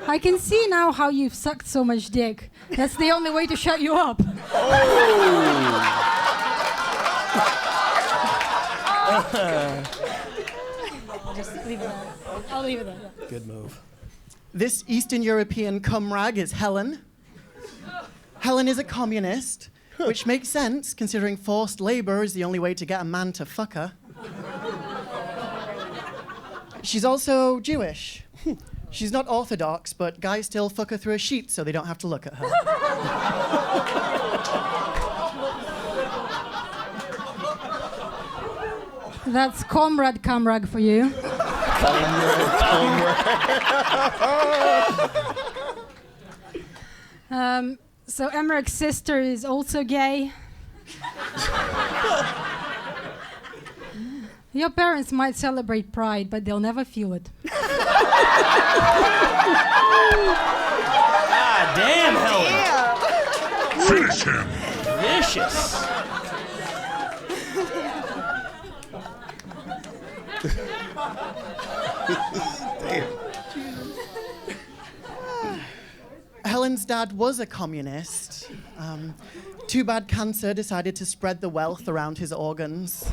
Speaker 12: I can see now how you've sucked so much dick. That's the only way to shut you up. Just leave it there. I'll leave it there. Yeah.
Speaker 1: Good move.
Speaker 11: This Eastern European cum rag is Helen. Helen is a communist, which makes sense considering forced labor is the only way to get a man to fuck her. She's also Jewish. She's not Orthodox, but guys still fuck her through a sheet so they don't have to look at her.
Speaker 12: That's comrade camrag for you. So Emmerich's sister is also gay. Your parents might celebrate Pride, but they'll never feel it.
Speaker 1: God damn, Helen.
Speaker 13: Finish him.
Speaker 1: Vicious.
Speaker 11: Helen's dad was a communist. Too bad cancer decided to spread the wealth around his organs.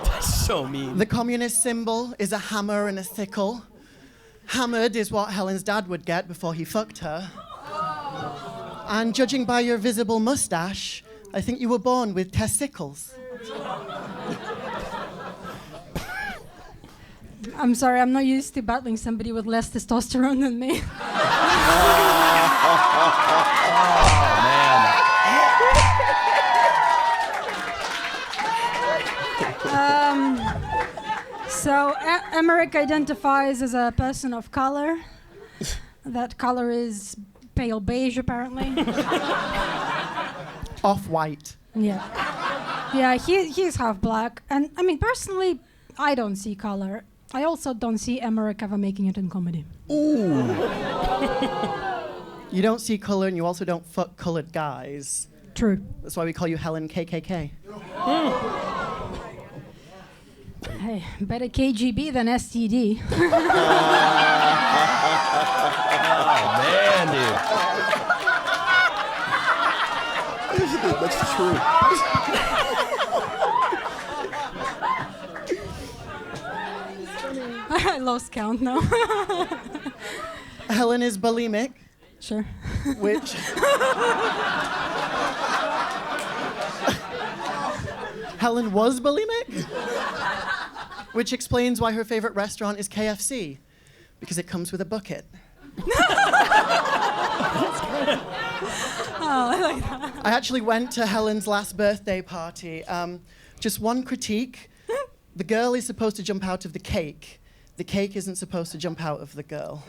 Speaker 1: That's so mean.
Speaker 11: The communist symbol is a hammer and a sickle. Hammered is what Helen's dad would get before he fucked her. And judging by your visible mustache, I think you were born with testicles.
Speaker 12: I'm sorry, I'm not used to battling somebody with less testosterone than me. So Emmerich identifies as a person of color. That color is pale beige, apparently.
Speaker 11: Off-white.
Speaker 12: Yeah. Yeah, he's half black. And I mean, personally, I don't see color. I also don't see Emmerich ever making it in comedy.
Speaker 2: Ooh.
Speaker 11: You don't see color, and you also don't fuck colored guys.
Speaker 12: True.
Speaker 11: That's why we call you Helen KKK.
Speaker 12: Hey, better KGB than STD.
Speaker 1: Oh man, dude.
Speaker 2: That's true.
Speaker 12: I lost count now.
Speaker 11: Helen is bulimic.
Speaker 12: Sure.
Speaker 11: Which... Helen was bulimic? Which explains why her favorite restaurant is KFC. Because it comes with a bucket.
Speaker 12: Oh, I like that.
Speaker 11: I actually went to Helen's last birthday party. Just one critique. The girl is supposed to jump out of the cake. The cake isn't supposed to jump out of the girl.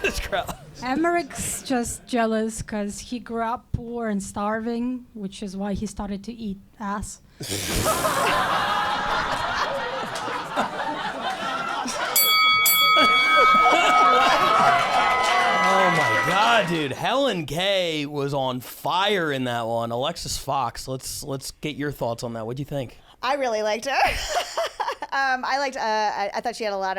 Speaker 1: This crowd.
Speaker 12: Emmerich's just jealous because he grew up poor and starving, which is why he started to eat ass.
Speaker 1: Oh my God, dude! Helen Kay was on fire in that one. Alexis Fawx, let's get your thoughts on that. What do you think?
Speaker 3: I really liked her. I thought she had a lot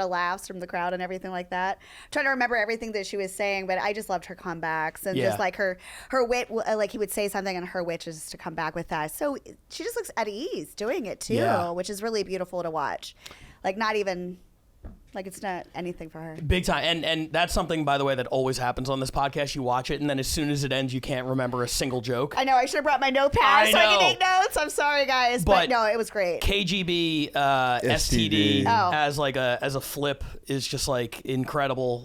Speaker 3: of laughs from the crowd and everything like that. I'm trying to remember everything that she was saying, but I just loved her comebacks and just like her wit. Like he would say something and her wit is to come back with that. So she just looks at ease doing it too, which is really beautiful to watch. Like not even. Like it's not anything for her.
Speaker 1: Big time. And that's something, by the way, that always happens on this podcast. You watch it, and then as soon as it ends, you can't remember a single joke.
Speaker 3: I know. I should have brought my notepad so I could take notes. I'm sorry, guys. But no, it was great.
Speaker 1: KGB STD as a flip is just like incredible.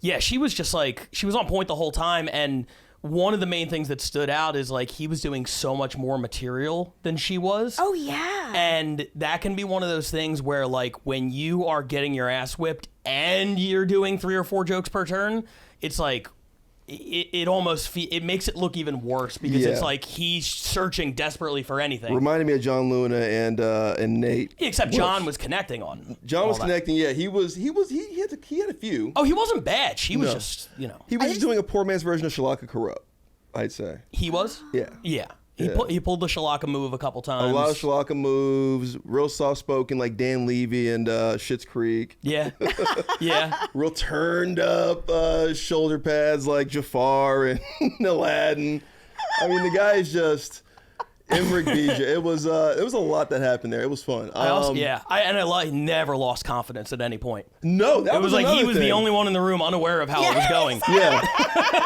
Speaker 3: Yeah.
Speaker 1: She was just like, she was on point the whole time. And one of the main things that stood out is like he was doing so much more material than she was.
Speaker 3: Oh, yeah.
Speaker 1: And that can be one of those things where like when you are getting your ass whipped and you're doing 3 or 4 jokes per turn, it's like it almost it makes it look even worse because it's like he's searching desperately for anything.
Speaker 2: Reminded me of John Luna and Nate.
Speaker 1: Except John was connecting on.
Speaker 2: John was connecting. Yeah, he had a few.
Speaker 1: Oh, he wasn't bad. He was just
Speaker 2: He was just doing a poor man's version of Shalaka Corrupt, I'd say.
Speaker 1: He was.
Speaker 2: Yeah.
Speaker 1: Yeah. He pulled the Shalaka move a couple times.
Speaker 2: A lot of Shalaka moves, real soft-spoken like Dan Levy and Schitt's Creek.
Speaker 1: Yeah, yeah.
Speaker 2: Real turned up shoulder pads like Jafar and Aladdin. I mean, the guy is just Emmerich DJ. It was a lot that happened there. It was fun.
Speaker 1: I never lost confidence at any point.
Speaker 2: No, that was
Speaker 1: like he was
Speaker 2: thing.
Speaker 1: the only one in the room unaware of how it was going.
Speaker 2: Yeah,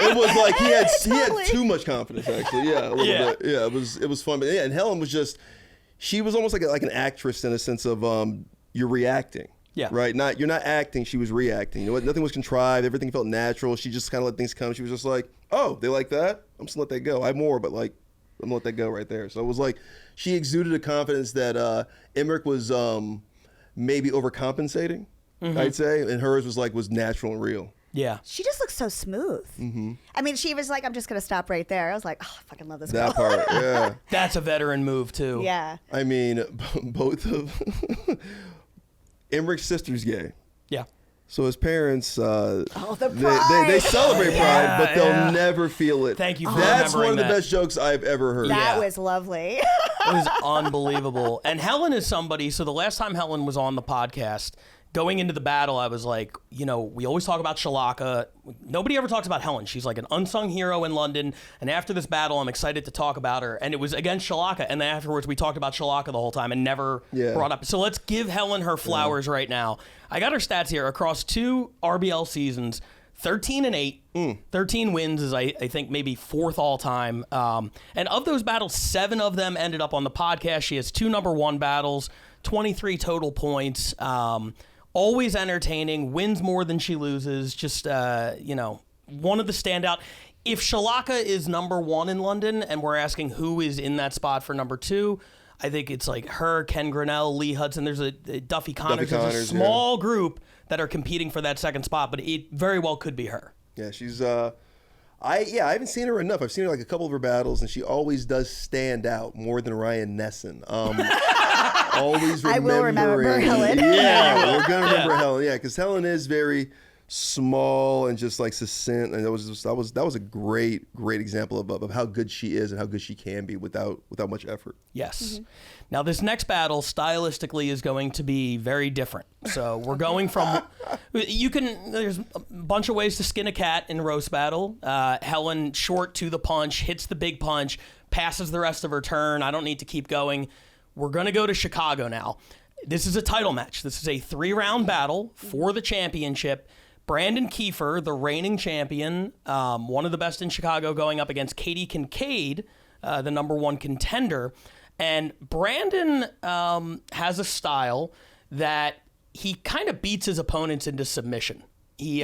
Speaker 2: it was like he had too much confidence actually. Yeah, a little bit. Yeah, it was fun. But yeah, and Helen was she was almost like an actress in a sense of you're reacting.
Speaker 1: Yeah.
Speaker 2: Right. You're not acting. She was reacting. You know what? Nothing was contrived. Everything felt natural. She just kind of let things come. She was just like, oh, they like that. I'm just gonna let that go. I have more, but like. I'm gonna let that go right there. So it was like she exuded a confidence that Emmerich was maybe overcompensating, I'd say, and hers was natural and real.
Speaker 1: Yeah.
Speaker 3: She just looks so smooth.
Speaker 2: Mm-hmm.
Speaker 3: I mean, she was like, I'm just gonna stop right there. I was like, oh, I fucking love this girl.
Speaker 2: That part, yeah.
Speaker 1: That's a veteran move too.
Speaker 3: Yeah.
Speaker 2: I mean, both of Emmerich's sister's gay.
Speaker 1: Yeah.
Speaker 2: So his parents,
Speaker 3: the pride.
Speaker 2: they celebrate pride, but they'll never feel it.
Speaker 1: Thank you for
Speaker 2: That's
Speaker 1: remembering
Speaker 2: one of the
Speaker 1: that.
Speaker 2: best jokes I've ever heard.
Speaker 3: That was lovely.
Speaker 1: It was unbelievable. And Helen is somebody, so the last time Helen was on the podcast, going into the battle, I was like, we always talk about Shalaka. Nobody ever talks about Helen. She's like an unsung hero in London. And after this battle, I'm excited to talk about her. And it was against Shalaka. And then afterwards, we talked about Shalaka the whole time and never brought up. So let's give Helen her flowers right now. I got her stats here. Across 2 RBL seasons, 13-8. 13 wins is, I think, maybe 4th all time. And of those battles, 7 of them ended up on the podcast. She has 2 number 1 battles, 23 total points. Always entertaining, wins more than she loses. Just, one of the standout. If Shalaka is number 1 in London and we're asking who is in that spot for number 2, I think it's like her, Ken Grinnell, Lee Hudson. There's a Duffy Connors. There's a small group that are competing for that second spot, but it very well could be her.
Speaker 2: Yeah, she's I haven't seen her enough. I've seen her like a couple of her battles, and she always does stand out more than Ryan Nesson. Always
Speaker 3: I will remember Helen.
Speaker 2: Yeah, we're gonna remember Helen. Yeah, because Helen is very small and just like succinct, and that was a great example of how good she is and how good she can be without much effort.
Speaker 1: Yes. Now this next battle stylistically is going to be very different. So we're going from there's a bunch of ways to skin a cat in roast battle. Helen short to the punch, hits the big punch, passes the rest of her turn. I don't need to keep going. We're going to go to Chicago now. This is a title match. This is a 3-round battle for the championship. Brandon Kiefer, the reigning champion, one of the best in Chicago, going up against Katie Kincaid, the #1 contender. And Brandon has a style that he kind of beats his opponents into submission. He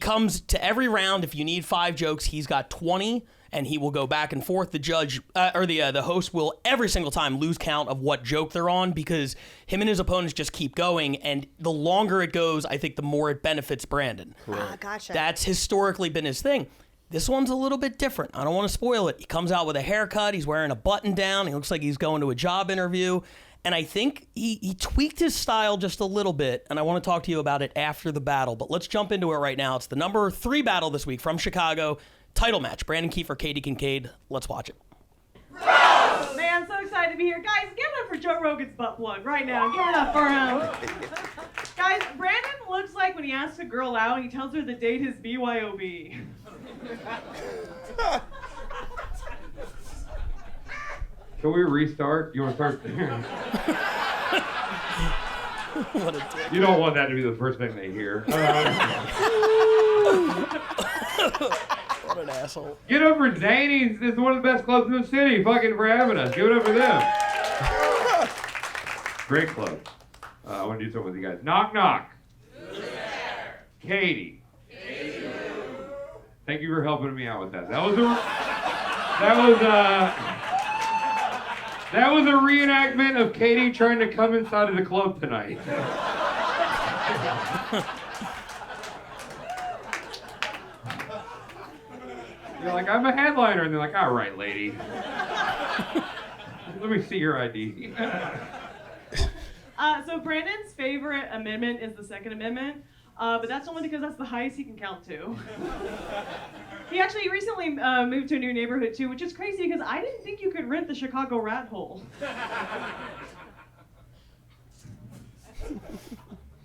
Speaker 1: comes to every round. If you need 5 jokes, he's got 20, and he will go back and forth. The judge or the host will every single time lose count of what joke they're on because him and his opponents just keep going. And the longer it goes, I think the more it benefits Brandon.
Speaker 3: Gotcha.
Speaker 1: That's historically been his thing. This one's a little bit different. I don't want to spoil it. He comes out with a haircut. He's wearing a button down. He looks like he's going to a job interview. And I think he tweaked his style just a little bit, and I want to talk to you about it after the battle. But let's jump into it right now. It's the #3 battle this week from Chicago. Title match, Brandon Kiefer, Katie Kincaid. Let's watch it.
Speaker 14: Man, so excited to be here. Guys, give it up for Joe Rogan's butt plug right now. Give it up for him. Guys, Brandon looks like when he asks a girl out, he tells her the date is BYOB.
Speaker 15: Can we restart? You want to start there?
Speaker 1: What a dick.
Speaker 15: You don't want that to be the first thing they hear.
Speaker 1: What an asshole.
Speaker 15: Get up for Zany's. This is one of the best clubs in the city. Fucking for having us. Give it up for them. Great club. I want to do something with you guys. Knock, knock. Who's there? Katie. Thank you for helping me out with that. That was a reenactment of Katie trying to come inside of the club tonight. You're like, I'm a headliner, and they're like, all right, lady. Let me see your ID.
Speaker 14: So Brandon's favorite amendment is the Second Amendment, but that's only because that's the highest he can count to. He actually recently moved to a new neighborhood too, which is crazy because I didn't think you could rent the Chicago rat hole.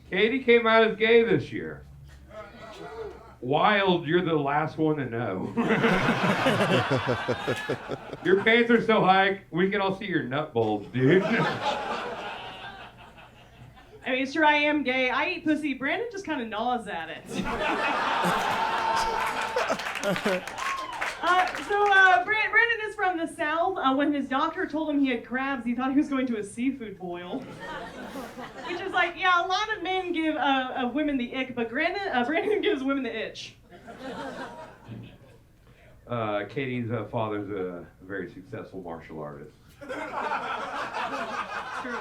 Speaker 15: Katie came out as gay this year. Wild, you're the last one to know. Your pants are so high, we can all see your nut bulge, dude.
Speaker 14: I mean, sure, I am gay. I eat pussy. Brandon just kind of gnaws at it. Brandon is from the South. When his doctor told him he had crabs, he thought he was going to a seafood boil. Which is like, yeah, a lot of men give women the ick, but Brandon gives women the itch.
Speaker 15: Katie's father's a very successful martial artist.
Speaker 14: True.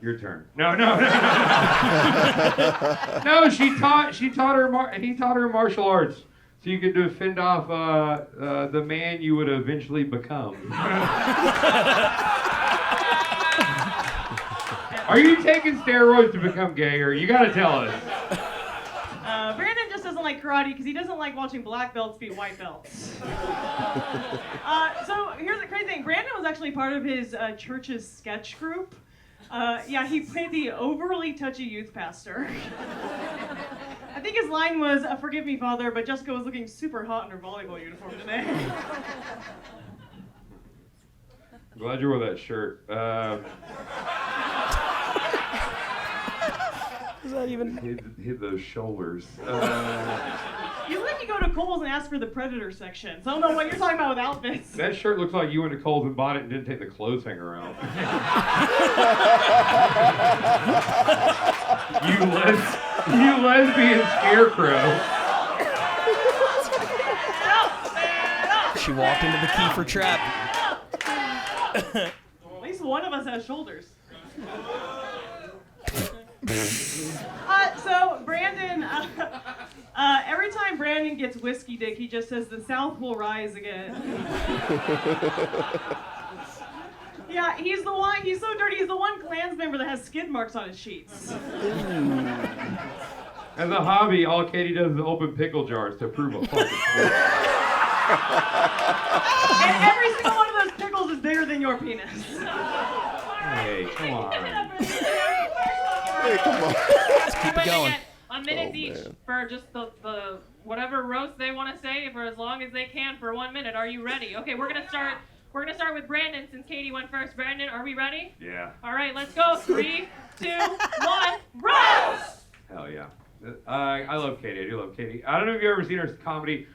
Speaker 15: Your turn. No. No, he taught her martial arts so you could defend off the man you would eventually become. Are you taking steroids to become gayer? You gotta tell us.
Speaker 14: Brandon just doesn't like karate because he doesn't like watching black belts beat white belts. So here's the crazy thing. Brandon was actually part of his church's sketch group. He played the overly touchy youth pastor. I think his line was, "Forgive me, Father, but Jessica was looking super hot in her volleyball uniform today."
Speaker 15: I'm glad you wore that shirt.
Speaker 1: Is that even
Speaker 15: hit those shoulders?
Speaker 14: You let me go to Kohl's and ask for the Predator section, so I don't know what you're talking about with outfits.
Speaker 15: That shirt looks like you went to Kohl's and bought it and didn't take the clothes hanger out. You lesbian scarecrow.
Speaker 1: She walked into the Kiefer trap.
Speaker 14: At least one of us has shoulders. So Brandon, every time Brandon gets whiskey dick, he just says, "The South will rise again." Yeah, he's the one. He's so dirty. He's the one Klans member that has skid marks on his sheets.
Speaker 15: As a hobby, all Katie does is open pickle jars to prove a fucking point.
Speaker 14: And every single one of those pickles is bigger than your penis.
Speaker 15: Hey, come on.
Speaker 2: Hey, come on.
Speaker 1: Let's keep it going.
Speaker 16: A minute each
Speaker 2: man.
Speaker 16: for just the whatever roast they want to say for as long as they can for 1 minute. Are you ready? Okay, we're gonna start with Brandon since Katie went first. Brandon, are we ready?
Speaker 15: Yeah.
Speaker 16: All right, let's go. 3, 2, 1, roast!
Speaker 15: Hell yeah. I love Katie. I do love Katie. I don't know if you've ever seen her comedy.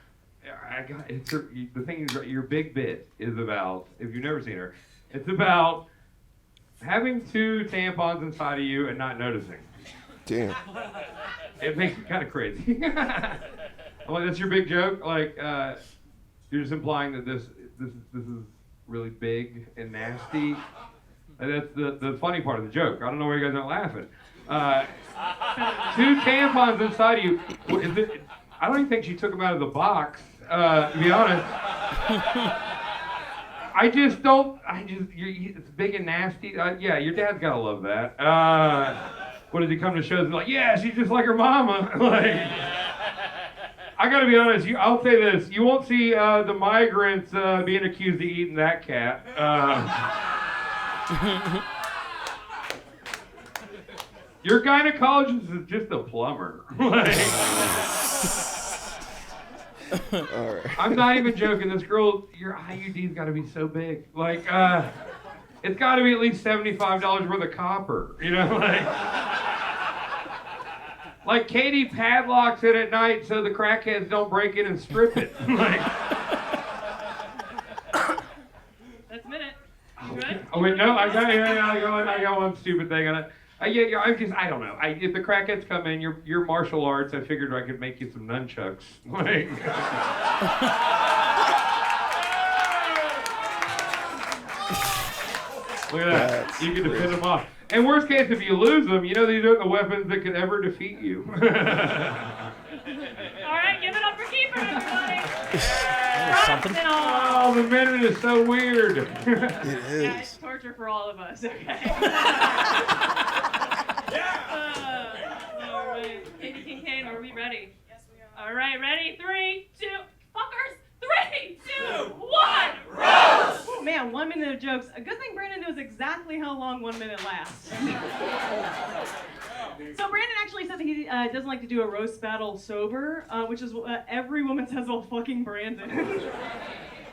Speaker 15: The thing is, your big bit is about, if you've never seen her, it's about having 2 tampons inside of you and not noticing.
Speaker 2: Damn.
Speaker 15: It makes me kind of crazy. I'm like, that's your big joke? Like, you're just implying that this is really big and nasty? And that's the funny part of the joke. I don't know why you guys aren't laughing. 2 tampons inside of you. I don't even think she took them out of the box, to be honest. It's big and nasty. Yeah, your dad's gotta love that. What does he come to shows and like, yeah, she's just like her mama. Like, I gotta be honest, I'll say this, you won't see the migrants being accused of eating that cat. Your gynecologist is just a plumber. Like,
Speaker 2: all right.
Speaker 15: I'm not even joking. This girl, your IUD's got to be so big. Like, it's got to be at least $75 worth of copper. You know, like Katie padlocks it at night so the crackheads don't break in and strip it. Like,
Speaker 16: That's a minute. You good?
Speaker 15: oh wait, no, I got one stupid thing on it. I don't know. If the crackheads come in, your martial arts, I figured I could make you some nunchucks. Like, look at that. You can defend them off. And worst case, if you lose them, you know these aren't the weapons that could ever defeat you.
Speaker 16: All right, give it up for keeper, everybody.
Speaker 1: Something.
Speaker 15: Oh, the minute is so weird.
Speaker 2: It is.
Speaker 16: Yeah, it's torture for all of us. Okay. All right, Katie Kincaid, are we ready? Yes, we are. All right, ready? 3, 2, fuckers. 3, 2, 1, roast!
Speaker 14: Oh man, 1 minute of jokes. A good thing Brandon knows exactly how long 1 minute lasts. So Brandon actually said that he doesn't like to do a roast battle sober, which is what every woman says about fucking Brandon.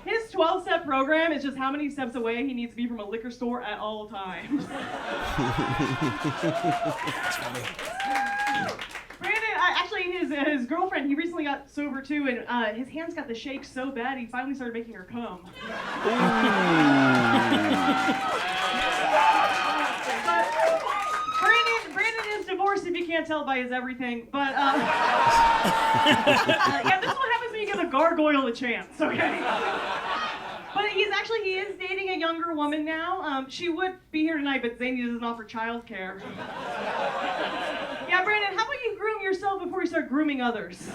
Speaker 14: His 12-step program is just how many steps away he needs to be from a liquor store at all times. Brandon, actually, his girlfriend, he recently got sober too, and his hands got the shake so bad he finally started making her come. But Brandon is divorced, if you can't tell by his everything. But yeah, this is what happens when you give a gargoyle a chance, okay? But he is dating a younger woman now. She would be here tonight, but Zany doesn't offer childcare. Yeah, Brandon, how about you groom yourself before you start grooming others?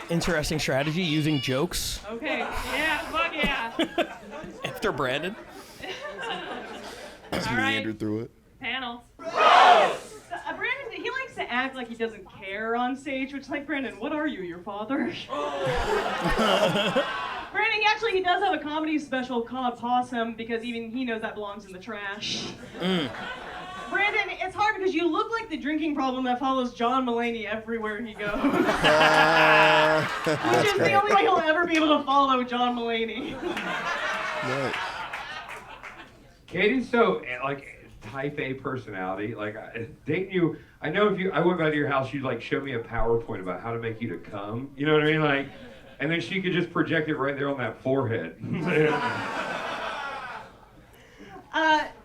Speaker 1: Interesting strategy, using jokes
Speaker 16: Okay, yeah, fuck yeah.
Speaker 1: after Brandon.
Speaker 2: Just
Speaker 16: All right.
Speaker 2: meandered through it.
Speaker 16: Panel.
Speaker 14: Brandon, he likes to act like he doesn't care on stage, which, like, Brandon, what are you, your father? Brandon, he does have a comedy special called Possum, because even he knows that belongs in the trash. Brandon, it's hard because you look like the drinking problem that follows John Mulaney everywhere he goes. Which is the only way he'll ever be able to follow John Mulaney.
Speaker 2: Nice.
Speaker 15: Katie's so, like, type A personality. Like, dating you, I know if I went by to your house, you'd, like, show me a PowerPoint about how to make you to come. You know what I mean? Like, and then she could just project it right there on that forehead.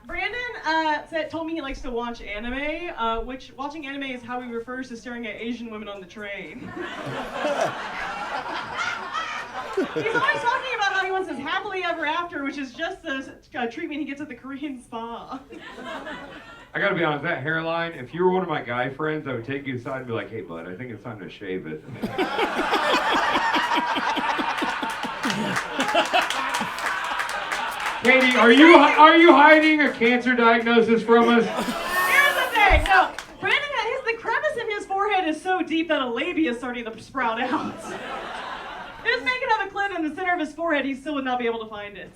Speaker 14: Brandon told me he likes to watch anime, which watching anime is how he refers to staring at Asian women on the train. He's always talking about how he wants his happily ever after, which is just the treatment he gets at the Korean spa.
Speaker 15: I gotta be honest, that hairline, if you were one of my guy friends, I would take you aside and be like, hey, bud, I think it's time to shave it. Katie, are you hiding a cancer diagnosis from us?
Speaker 14: Here's the thing. No, Brandon, the crevice in his forehead is so deep that a labia is starting to sprout out. If this man could have a clit in the center of his forehead, he still would not be able to find it.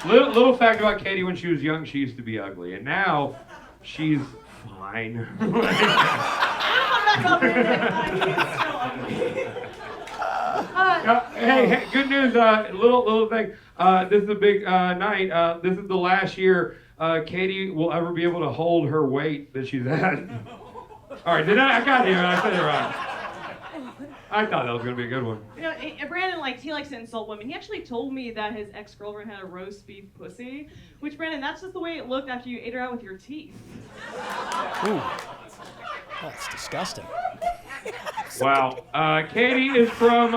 Speaker 15: Little fact about Katie, when she was young, she used to be ugly, and now she's fine. Hey, good news. Little thing. This is a big night. This is the last year Katie will ever be able to hold her weight that she's at. All right, I got you. I said it right. I thought that was going to be a good one.
Speaker 14: You know, Brandon, he likes to insult women. He actually told me that his ex-girlfriend had a roast beef pussy, which, Brandon, that's just the way it looked after you ate her out with your teeth.
Speaker 1: Ooh. That's disgusting.
Speaker 15: Wow. Katie is from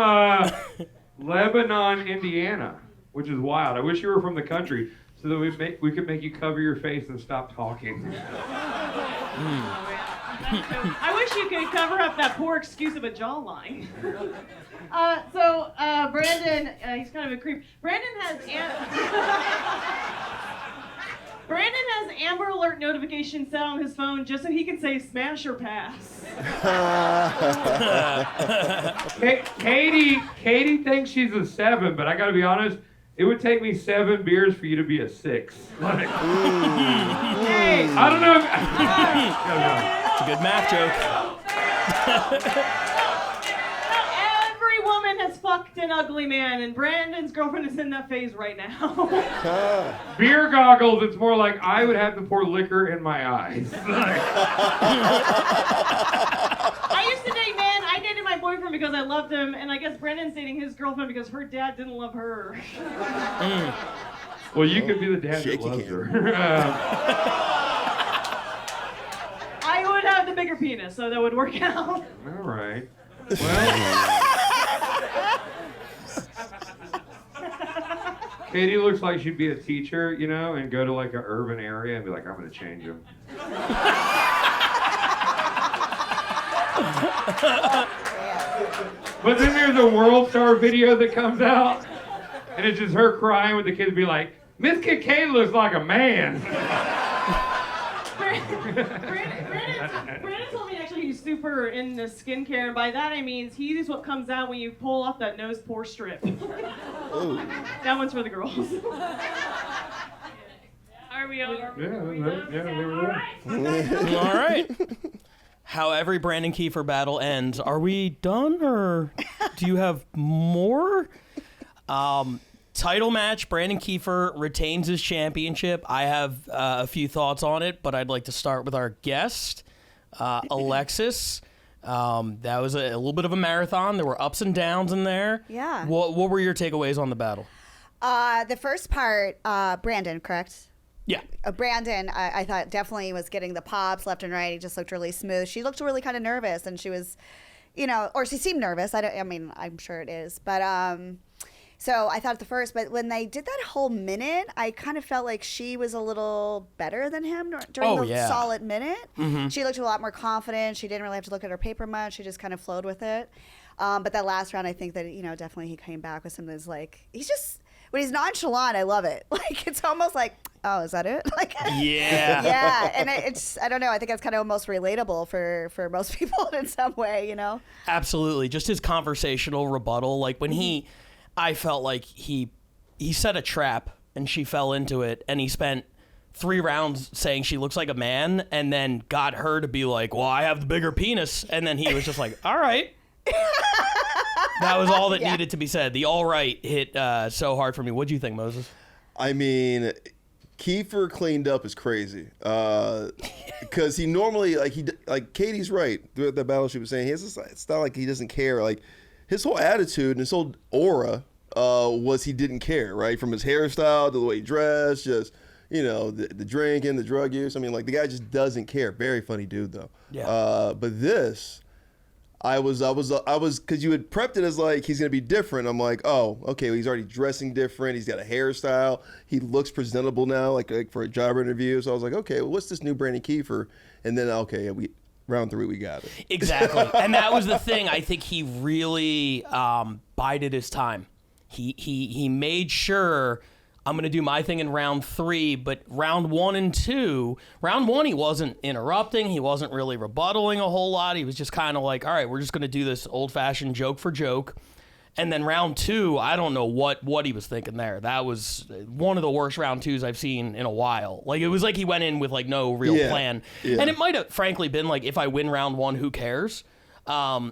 Speaker 15: Lebanon, Indiana, which is wild. I wish you were from the country so that we could make you cover your face and stop talking.
Speaker 14: I wish you could cover up that poor excuse of a jawline. Brandon, he's kind of a creep. Brandon has Amber Alert notification set on his phone just so he can say smash or pass.
Speaker 15: Katie thinks she's a 7, but I gotta be honest, it would take me 7 beers for you to be a 6. Hey, I don't know.
Speaker 1: It's a good math joke.
Speaker 14: Every woman has fucked an ugly man, and Brandon's girlfriend is in that phase right now.
Speaker 15: Beer goggles, it's more like I would have to pour liquor in my eyes.
Speaker 14: I used to date men. I dated my boyfriend because I loved him, and I guess Brandon's dating his girlfriend because her dad didn't love her.
Speaker 15: Well, you could be the dad that loves her.
Speaker 14: I would have the bigger penis, so that would work out.
Speaker 15: All right. Well, Katie looks like she'd be a teacher, and go to like an urban area and be like, I'm going to change him. But then there's a World Star video that comes out, and it's just her crying with the kids be like, Miss Kincaid looks like a man.
Speaker 14: Brandon told me actually he's super into skincare, and by that I mean he uses what comes out when you pull off that nose pore strip. That one's for the girls.
Speaker 16: Are we over?
Speaker 1: All right. How every Brandon Kiefer battle ends. Are we done, or do you have more? Title match, Brandon Kiefer retains his championship. I have a few thoughts on it, but I'd like to start with our guest, Alexis. That was a little bit of a marathon. There were ups and downs in there.
Speaker 3: Yeah.
Speaker 1: What were your takeaways on the battle?
Speaker 3: The first part, Brandon, correct?
Speaker 1: Yeah.
Speaker 3: Brandon, I thought definitely was getting the pops left and right. He just looked really smooth. She looked really kind of nervous, and she was, or she seemed nervous. I'm sure it is, but so I thought at the first, but when they did that whole minute, I kind of felt like she was a little better than him during the solid minute. Mm-hmm. She looked a lot more confident. She didn't really have to look at her paper much. She just kind of flowed with it. But that last round, I think that, definitely he came back with something that's like, when he's nonchalant, I love it. Like, it's almost like, oh, is that it? Like,
Speaker 1: yeah.
Speaker 3: Yeah. And I don't know. I think it's kind of almost relatable for most people in some way,
Speaker 1: Absolutely. Just his conversational rebuttal. Like when I felt like he set a trap and she fell into it, and he spent 3 rounds saying she looks like a man, and then got her to be like, well, I have the bigger penis. And then he was just like, all right. That was all that needed to be said. The all right hit so hard for me. What'd you think, Moses?
Speaker 2: I mean, Kiefer cleaned up is crazy. Because he normally, like Katie's right. Throughout the battle, she was saying, it's not like he doesn't care. Like, his whole attitude and his whole aura was he didn't care, right? From his hairstyle to the way he dressed, just, the drinking, the drug use. I mean, like, the guy just doesn't care. Very funny dude, though.
Speaker 1: Yeah.
Speaker 2: But this, I was, because you had prepped it as like he's gonna be different. I'm like, oh, okay, well, he's already dressing different. He's got a hairstyle. He looks presentable now, like for a job interview. So I was like, okay, well, what's this new Brandon Kiefer? And then okay, round 3 we got it.
Speaker 1: Exactly, and that was the thing. I think he really bided his time. He made sure. I'm going to do my thing in round 3, but round 1 and 2, round 1 he wasn't interrupting, he wasn't really rebuttaling a whole lot. He was just kind of like, all right, we're just going to do this old-fashioned joke for joke. And then round 2, I don't know what he was thinking there. That was one of the worst round 2s I've seen in a while. Like, it was like he went in with like no real plan. Yeah. And it might have frankly been like, if I win round 1, who cares? I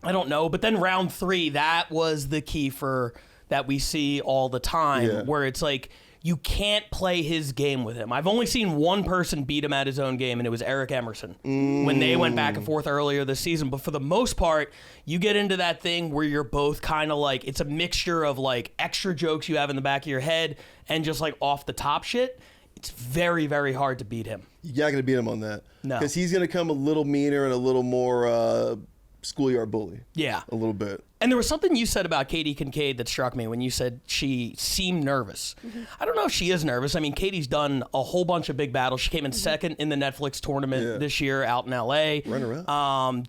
Speaker 1: don't know. But then round 3, that was the key for that we see all the time, where it's like you can't play his game with him. I've only seen one person beat him at his own game, and it was Eric Emerson when they went back and forth earlier this season. But for the most part, you get into that thing where you're both kind of like, it's a mixture of like extra jokes you have in the back of your head and just like off the top shit. It's very, very hard to beat him.
Speaker 2: You're not going to beat him on that.
Speaker 1: No.
Speaker 2: Because he's going to come a little meaner and a little more schoolyard bully.
Speaker 1: Yeah.
Speaker 2: A little bit.
Speaker 1: And there was something you said about Katie Kincaid that struck me when you said she seemed nervous. I don't know if she is nervous. I mean, Katie's done a whole bunch of big battles. She came in second in the Netflix tournament this year out in L.A.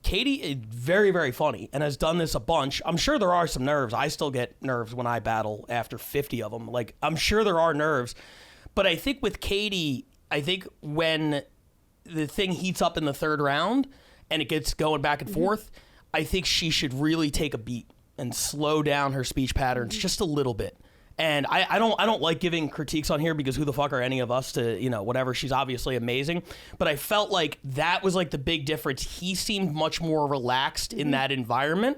Speaker 1: Katie is very, very funny and has done this a bunch. I'm sure there are some nerves. I still get nerves when I battle after 50 of them. Like, I'm sure there are nerves. But I think with Katie, I think when the thing heats up in the 3rd round and it gets going back and forth, I think she should really take a beat and slow down her speech patterns just a little bit. And I don't like giving critiques on here because who the fuck are any of us to, whatever. She's obviously amazing. But I felt like that was like the big difference. He seemed much more relaxed in that environment.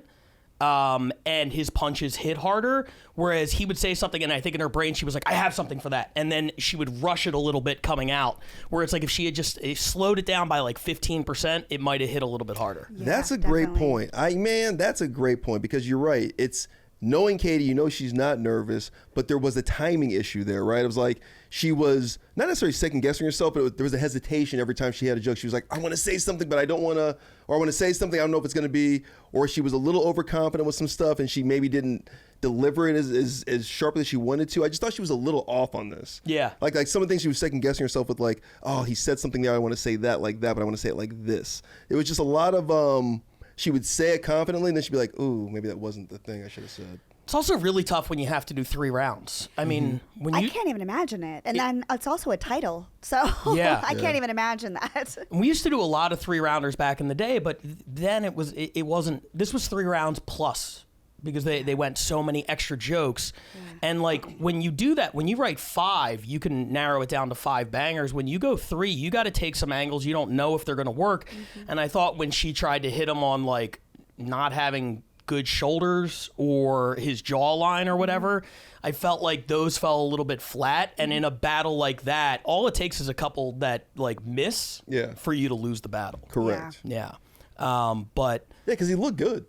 Speaker 1: And his punches hit harder, whereas he would say something, and I think in her brain she was like, I have something for that. And then she would rush it a little bit coming out, where it's like if she had just slowed it down by like 15%, it might have hit a little bit harder.
Speaker 2: Yeah, that's a great point. That's a great point because you're right. It's knowing Katie, she's not nervous, but there was a timing issue there, right? It was like she was not necessarily second guessing herself, but there was a hesitation every time she had a joke. She was like, I want to say something, but I don't want to, or I want to say something, I don't know if it's going to be, or she was a little overconfident with some stuff and she maybe didn't deliver it as sharply as she wanted to. I just thought she was a little off on this.
Speaker 1: Yeah.
Speaker 2: Like some of the things she was second guessing herself with, like, oh, he said something there, I want to say that like that, but I want to say it like this. It was just a lot of, she would say it confidently and then she'd be like, ooh, maybe that wasn't the thing I should have said.
Speaker 1: It's also really tough when you have to do 3 rounds. I mean, when you...
Speaker 3: I can't even imagine it. And then it's also a title. So I can't even imagine that.
Speaker 1: We used to do a lot of 3-rounders back in the day, but then it wasn't... This was 3 rounds plus because they went so many extra jokes. And like when you do that, when you write 5, you can narrow it down to 5 bangers. When you go 3, you got to take some angles. You don't know if they're going to work. And I thought when she tried to hit him on like not having good shoulders or his jawline or whatever, I felt like those fell a little bit flat. And in a battle like that, all it takes is a couple that like miss for you to lose the battle.
Speaker 2: Correct.
Speaker 1: Yeah. But
Speaker 2: because he looked good.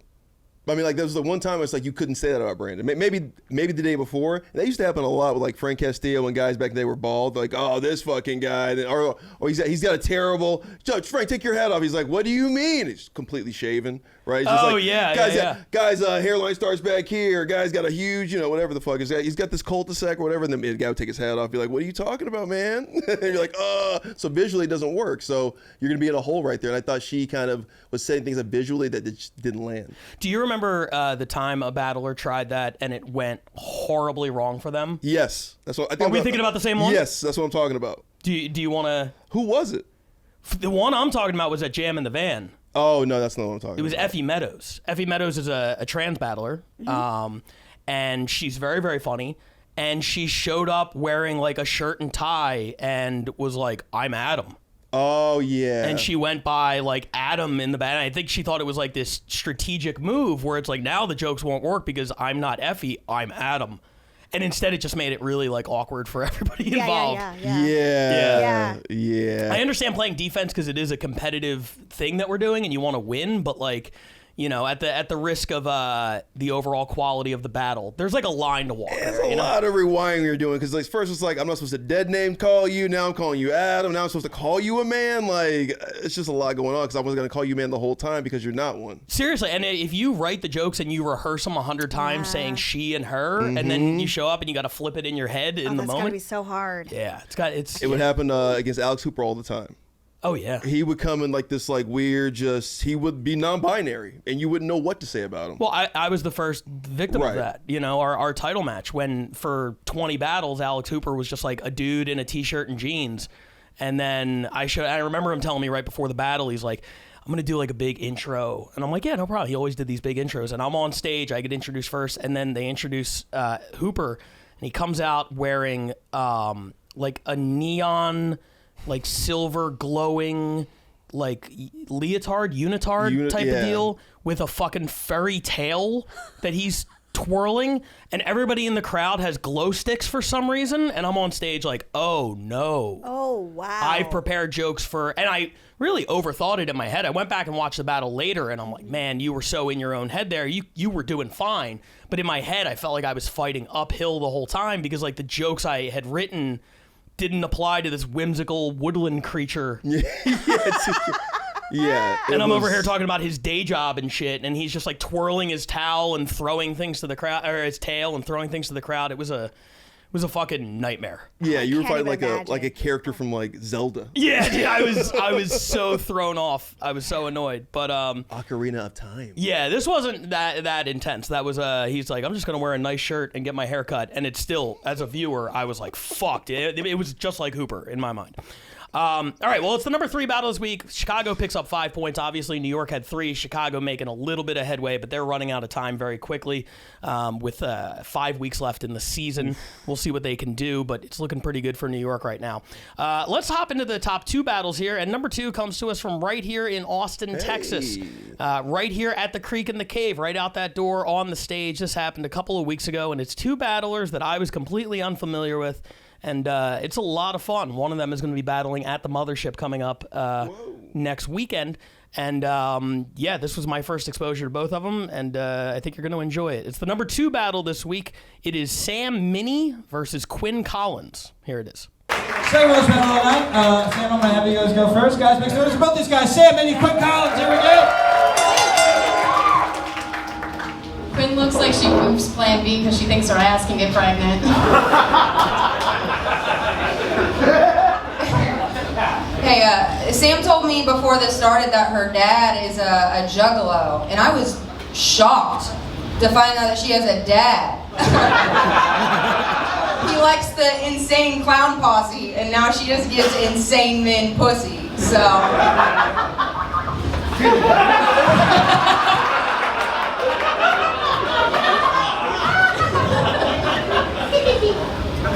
Speaker 2: I mean, like, there was the one time it's like you couldn't say that about Brandon. Maybe the day before. And that used to happen a lot with like Frank Castillo when guys back then were bald. Like, oh, this fucking guy. Or he's got a terrible. Frank, take your hat off. He's like, what do you mean? He's completely shaven, right? He's just Guy's hairline starts back here. Guy's got a huge, whatever the fuck is that. He's got this cul-de-sac or whatever. And then the guy would take his hat off. Be like, what are you talking about, man? And you're like, so visually it doesn't work. So you're gonna be in a hole right there. And I thought she kind of was saying things that visually that just didn't land.
Speaker 1: Do you remember the time a battler tried that and it went horribly wrong for them?
Speaker 2: Yes, that's what I think.
Speaker 1: Are we thinking about the same one?
Speaker 2: Yes, that's what I'm talking about.
Speaker 1: Do you want to?
Speaker 2: Who was it?
Speaker 1: The one I'm talking about was at Jam in the Van.
Speaker 2: Oh no, that's not what I'm talking about.
Speaker 1: It was Effie Meadows. Effie Meadows is a trans battler, and she's very, very funny. And she showed up wearing like a shirt and tie and was like, "I'm Adam."
Speaker 2: Oh, yeah.
Speaker 1: And she went by like Adam in the band. I think she thought it was like this strategic move where it's like, now the jokes won't work because I'm not Effie, I'm Adam. And instead it just made it really like awkward for everybody involved.
Speaker 2: Yeah.
Speaker 1: I understand playing defense because it is a competitive thing that we're doing and you want to win, but like, You know, at the risk of the overall quality of the battle, there's like a line to walk.
Speaker 2: There's a lot of rewinding you're doing because like first it's like I'm not supposed to dead name call you. Now I'm calling you Adam. Now I'm supposed to call you a man. Like it's just a lot going on because I wasn't gonna call you man the whole time because you're not one.
Speaker 1: Seriously, and if you write the jokes and you rehearse them 100 times saying she and her, and then you show up and you got to flip it in your head in the
Speaker 3: That's
Speaker 1: moment.
Speaker 3: gotta be so hard.
Speaker 1: Yeah,
Speaker 2: It would happen against Alex Hooper all the time.
Speaker 1: Oh yeah.
Speaker 2: He would come in like this like weird he would be non-binary and you wouldn't know what to say about him.
Speaker 1: Well, I was the first victim of that. You know, our title match when for 20 battles, Alex Hooper was just like a dude in a t-shirt and jeans. And then I remember him telling me right before the battle, he's like, I'm going to do like a big intro. And I'm like, yeah, no problem. He always did these big intros. And I'm on stage, I get introduced first. And then they introduce Hooper and he comes out wearing like a neon, like silver glowing, like unitard type of deal with a fucking furry tail that he's twirling, and everybody in the crowd has glow sticks for some reason, and I'm on stage like, oh no.
Speaker 3: Oh wow.
Speaker 1: I've prepared jokes and I really overthought it in my head. I went back and watched the battle later, and I'm like, man, you were so in your own head there. You were doing fine, but in my head, I felt like I was fighting uphill the whole time because like the jokes I had written didn't apply to this whimsical woodland creature.
Speaker 2: Yeah.
Speaker 1: And I'm over here talking about his day job and shit, and he's just like twirling his towel and throwing things to the crowd, or his tail and throwing things to the crowd. It was a fucking nightmare.
Speaker 2: Yeah, you were fighting like a character from like Zelda.
Speaker 1: Yeah, I was so thrown off. I was so annoyed. But
Speaker 2: Ocarina of Time.
Speaker 1: Yeah, this wasn't that intense. That was he's like, I'm just gonna wear a nice shirt and get my hair cut, and it's still, as a viewer, I was like, fucked. It was just like Hooper in my mind. All right, well, it's the number 3 battle this week. Chicago picks up 5 points. Obviously, New York had 3. Chicago making a little bit of headway, but they're running out of time very quickly with 5 weeks left in the season. We'll see what they can do, but it's looking pretty good for New York right now. Let's hop into the top 2 battles here, and number 2 comes to us from right here in Austin, Texas. Right here at the Creek in the Cave, right out that door on the stage. This happened a couple of weeks ago, and it's 2 battlers that I was completely unfamiliar with. And it's a lot of fun. One of them is going to be battling at the Mothership coming up next weekend. And yeah, this was my first exposure to both of them, and I think you're going to enjoy it. It's the number 2 battle this week. It is Sam Minnie versus Quinn Collins. Here it is.
Speaker 17: Second most battle all night. Sam, I'm going to have you guys go first. Guys, make some noise about these guys. Sam Minnie, Quinn Collins. Here we go.
Speaker 18: Quinn looks like she moves Plan B because she thinks her ass can get pregnant. Hey, Sam told me before this started that her dad is a juggalo, and I was shocked to find out that she has a dad. He likes the insane clown posse, and now she just gives insane men pussy, so...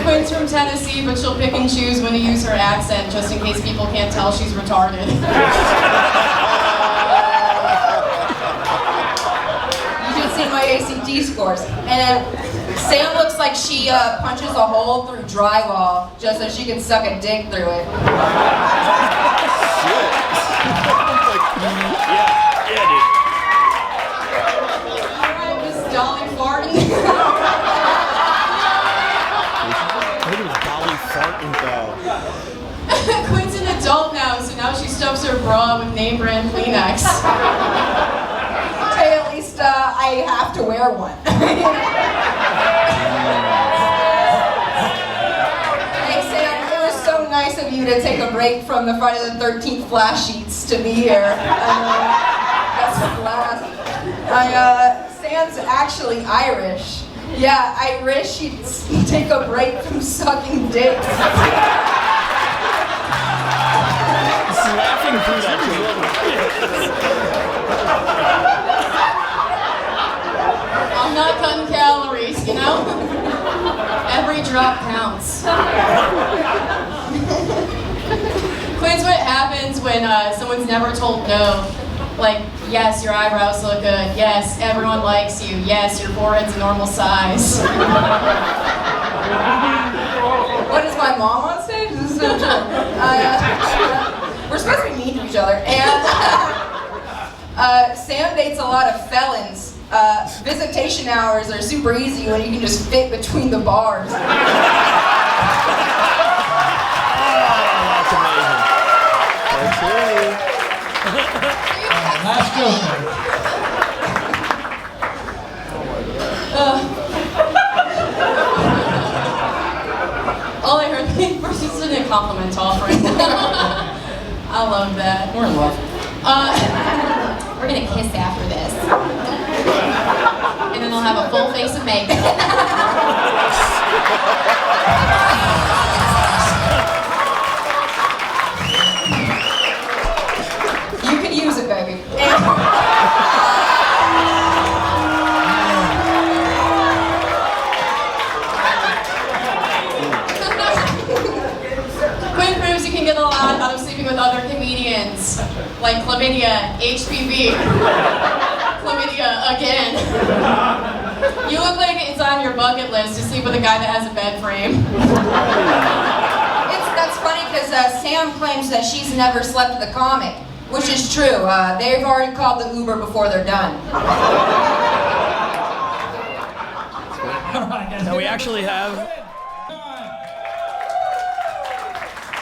Speaker 18: Quinn's from Tennessee, but she'll pick and choose when to use her accent just in case people can't tell she's retarded. You should see my ACT scores. And Sam looks like she punches a hole through drywall just so she can suck a dick through it.
Speaker 1: Yeah, dude.
Speaker 18: Alright, Miss Dolly Farton. Quinn's an adult now, so now she stuffs her bra with name brand Kleenex. Hey, at least I have to wear one. Hey Sam, it was so nice of you to take a break from the Friday the 13th flash sheets to be here. That's a blast. Sam's actually Irish. Yeah, Irish, she'd take a break from sucking dicks.
Speaker 1: Laughing through that
Speaker 18: I'm not cutting calories, you know? Every drop counts. Quinn's what happens when someone's never told no. Like, yes, your eyebrows look good. Yes, everyone likes you. Yes, your forehead's a normal size. What is my mom on stage? This is so true. We're supposed to be mean to each other. And Sam dates a lot of felons. Visitation hours are super easy when you can just fit between the bars.
Speaker 1: That's amazing.
Speaker 2: That's right.
Speaker 17: Last joke.
Speaker 18: All I heard first is a compliment offering. I love that.
Speaker 17: We're in love.
Speaker 19: We're gonna kiss after this. And then they'll have a full face of makeup.
Speaker 18: You can use it, baby. Quinn proves you can get a lot out of sleeping with other comedians, like chlamydia, HPV, chlamydia again. You look like it's on your bucket list to sleep with a guy that has a bed frame. That's funny because Sam claims that she's never slept with a comic, which is true. They've already called the Uber before they're done.
Speaker 1: Now we actually have.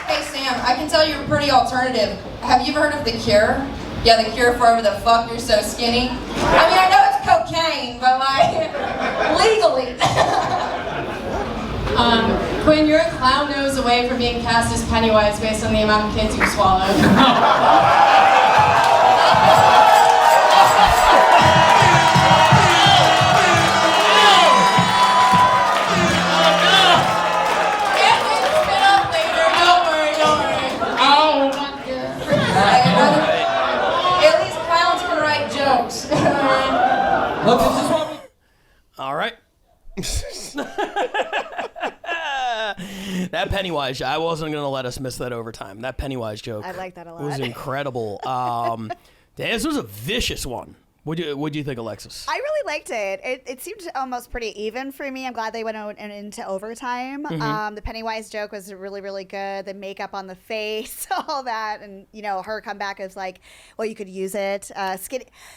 Speaker 18: Hey Sam, I can tell you're pretty alternative. Have you ever heard of The Cure? Yeah, The Cure for whatever the fuck you're so skinny. I mean, I know it's cocaine, but like, legally. Quinn, you're a clown nose away from being cast as Pennywise based on the amount of kids you've swallowed. At least clowns can write jokes.
Speaker 17: Look, this is what we...
Speaker 1: All right. That Pennywise, I wasn't going to let us miss that overtime. That Pennywise joke.
Speaker 3: I like that a lot.
Speaker 1: Was incredible. This was a vicious one. What do you think, Alexis?
Speaker 3: I really liked it. It seemed almost pretty even for me. I'm glad they went into overtime.
Speaker 1: Mm-hmm.
Speaker 3: The Pennywise joke was really, really good. The makeup on the face, all that, and her comeback is like, well, you could use it.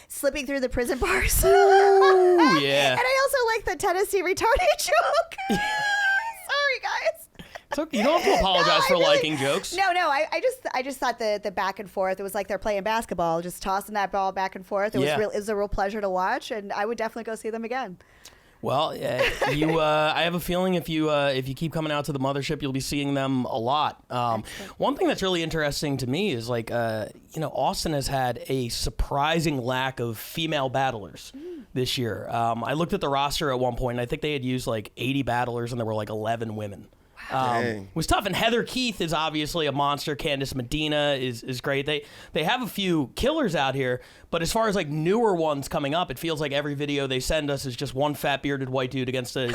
Speaker 3: Slipping through the prison bars.
Speaker 1: Ooh, yeah.
Speaker 3: And I also like the Tennessee retarded joke. Sorry, guys.
Speaker 1: It's okay. You don't have to apologize for liking jokes.
Speaker 3: No. I just thought the back and forth. It was like they're playing basketball, just tossing that ball back and forth. It was a real pleasure to watch, and I would definitely go see them again.
Speaker 1: Well, I have a feeling if you keep coming out to the mothership, you'll be seeing them a lot. One thing that's really interesting to me is Austin has had a surprising lack of female battlers this year. I looked at the roster at one point, and I think they had used like 80 battlers, and there were like 11 women. It was tough, and Heather Keith is obviously a monster. Candice Medina is great. They have a few killers out here, but as far as like newer ones coming up, it feels like every video they send us is just one fat bearded white dude against a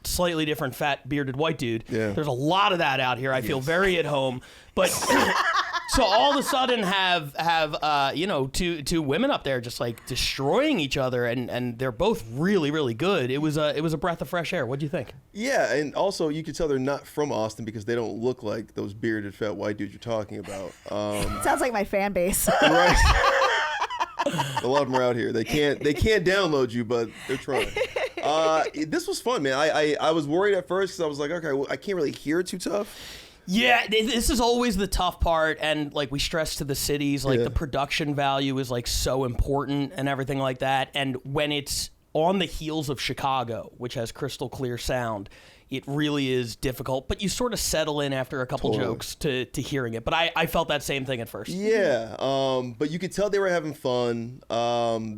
Speaker 1: slightly different fat bearded white dude.
Speaker 2: Yeah.
Speaker 1: There's a lot of that out here. I feel very at home, but so all of a sudden have two women up there just like destroying each other, and they're both really, really good. It was a breath of fresh air. What do you think?
Speaker 2: Yeah, and also you could tell they're not from Austin because they don't look like those bearded fat white dudes you're talking about.
Speaker 3: Sounds like my fan base.
Speaker 2: Right. A lot of them are out here. They can't download you, but they're trying. This was fun, man. I was worried at first because I was like, okay, well, I can't really hear it too tough.
Speaker 1: Yeah, this is always the tough part, and like we stress to the cities, like the production value is like so important and everything like that. And when it's on the heels of Chicago, which has crystal clear sound, it really is difficult, but you sort of settle in after a couple jokes to hearing it. But I felt that same thing at first.
Speaker 2: Yeah, but you could tell they were having fun.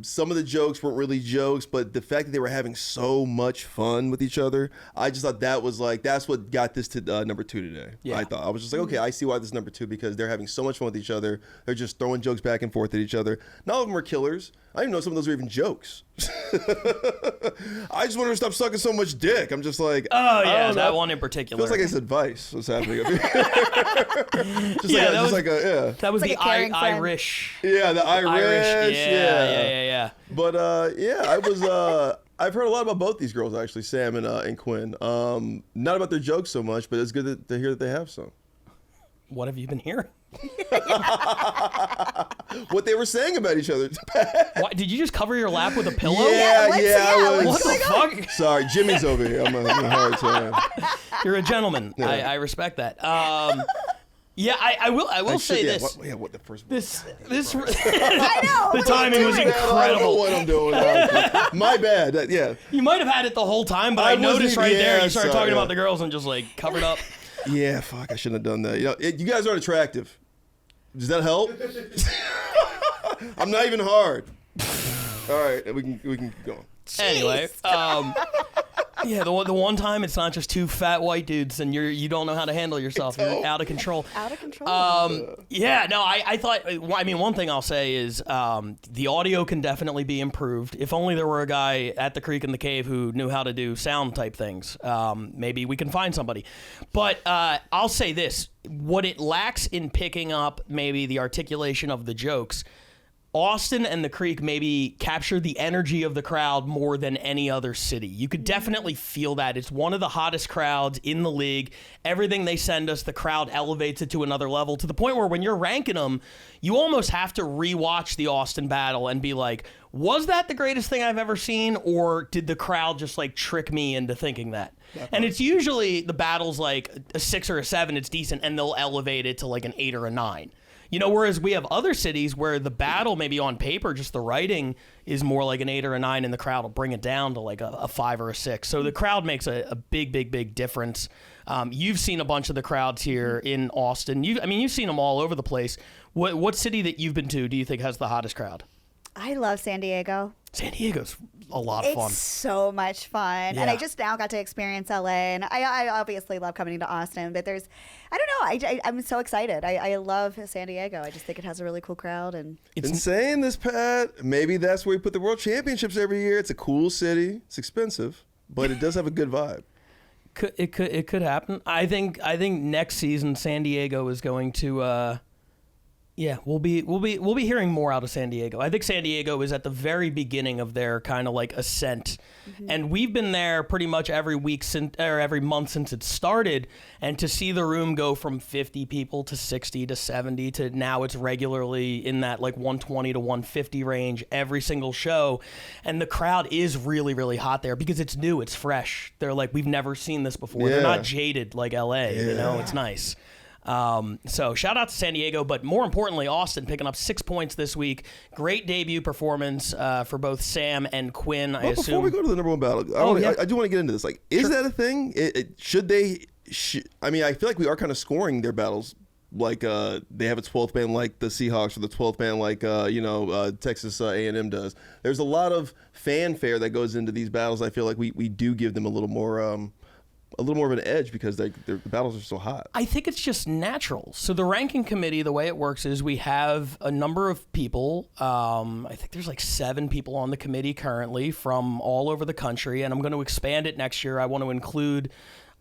Speaker 2: Some of the jokes weren't really jokes, but the fact that they were having so much fun with each other, I just thought that was like, that's what got this to number 2 today. Yeah. I was just like, okay, I see why this is number 2, because they're having so much fun with each other. They're just throwing jokes back and forth at each other. Not all of them are killers. I didn't know some of those were even jokes. I just want her to stop sucking so much dick. I'm just like,
Speaker 1: oh yeah, that one in particular.
Speaker 2: Feels like it's advice. What's happening up here?
Speaker 1: That was
Speaker 3: like
Speaker 1: the Irish.
Speaker 2: Yeah, the Irish.
Speaker 1: Yeah.
Speaker 2: But I was. I've heard a lot about both these girls actually, Sam and Quinn. Not about their jokes so much, but it's good to hear that they have some.
Speaker 1: What have you been hearing?
Speaker 2: what they were saying about each other.
Speaker 1: Why, did you just cover your lap with a pillow?
Speaker 2: Yeah, I was.
Speaker 1: What the fuck?
Speaker 2: Sorry, Jimmy's over here. I'm a hard time.
Speaker 1: You're a gentleman.
Speaker 2: Yeah.
Speaker 1: I respect that. Yeah, I will say this.
Speaker 2: What the first?
Speaker 1: This.
Speaker 3: I know.
Speaker 1: The timing was
Speaker 2: I don't know
Speaker 1: incredible.
Speaker 2: what I'm doing. My bad. Yeah.
Speaker 1: You might have had it the whole time, but
Speaker 2: I
Speaker 1: I
Speaker 2: wasn't
Speaker 1: noticed
Speaker 2: even-
Speaker 1: right there
Speaker 2: yeah,
Speaker 1: you started
Speaker 2: sorry,
Speaker 1: talking
Speaker 2: yeah.
Speaker 1: about the girls and just like covered up.
Speaker 2: Yeah, fuck. I shouldn't have done that. You guys aren't attractive. Does that help? I'm not even hard. All right, we can go on.
Speaker 1: Anyway, yeah, the one time it's not just two fat white dudes and you don't know how to handle yourself. You're out of control.
Speaker 3: Out of control.
Speaker 1: Yeah, no, I thought. I mean, one thing I'll say is the audio can definitely be improved. If only there were a guy at the Creek in the Cave who knew how to do sound type things. Maybe we can find somebody. But I'll say this: what it lacks in picking up maybe the articulation of the jokes. Austin and the Creek maybe capture the energy of the crowd more than any other city. You could definitely feel that. It's one of the hottest crowds in the league. Everything they send us, the crowd elevates it to another level, to the point where when you're ranking them, you almost have to rewatch the Austin battle and be like, was that the greatest thing I've ever seen, or did the crowd just like trick me into thinking that? And it's usually the battle's like a 6 or a 7, it's decent, and they'll elevate it to like an 8 or a 9. You know, whereas we have other cities where the battle, maybe on paper, just the writing is more like an 8 or a 9, and the crowd will bring it down to like a 5 or a 6. So the crowd makes a big difference. You've seen a bunch of the crowds here in Austin. You've seen them all over the place. What city that you've been to do you think has the hottest crowd?
Speaker 3: I love San Diego.
Speaker 1: San Diego's a lot of fun.
Speaker 3: It's so much fun.
Speaker 1: Yeah.
Speaker 3: And I just now got to experience LA. And I obviously love coming to Austin. But I don't know. I'm so excited. I love San Diego. I just think it has a really cool crowd. And
Speaker 2: Been saying this, Pat. Maybe that's where we put the World Championships every year. It's a cool city. It's expensive, but it does have a good vibe.
Speaker 1: It could happen. I think next season San Diego is going to. Yeah, we'll be hearing more out of San Diego. I think San Diego is at the very beginning of their kind of like ascent, and we've been there pretty much every month since it started. And to see the room go from 50 people to 60 to 70 to now it's regularly in that like 120 to 150 range every single show, and the crowd is really hot there because it's new, it's fresh. They're like, we've never seen this before. They're not jaded like LA. You know, it's nice. So shout out to San Diego, but more importantly, Austin picking up 6 points this week. Great debut performance for both Sam and Quinn. I assume.
Speaker 2: Before we go to the number one battle, I do want to get into this. Like, is that a thing? I mean, I feel like we are kind of scoring their battles. Like they have a 12th man like the Seahawks, or the 12th man like Texas A&M does. There's a lot of fanfare that goes into these battles. I feel like we do give them a little more of an edge because the battles are so hot.
Speaker 1: I think it's just natural. So the ranking committee, the way it works is we have a number of people. I think there's like 7 people on the committee currently from all over the country, and I'm going to expand it next year. I want to include.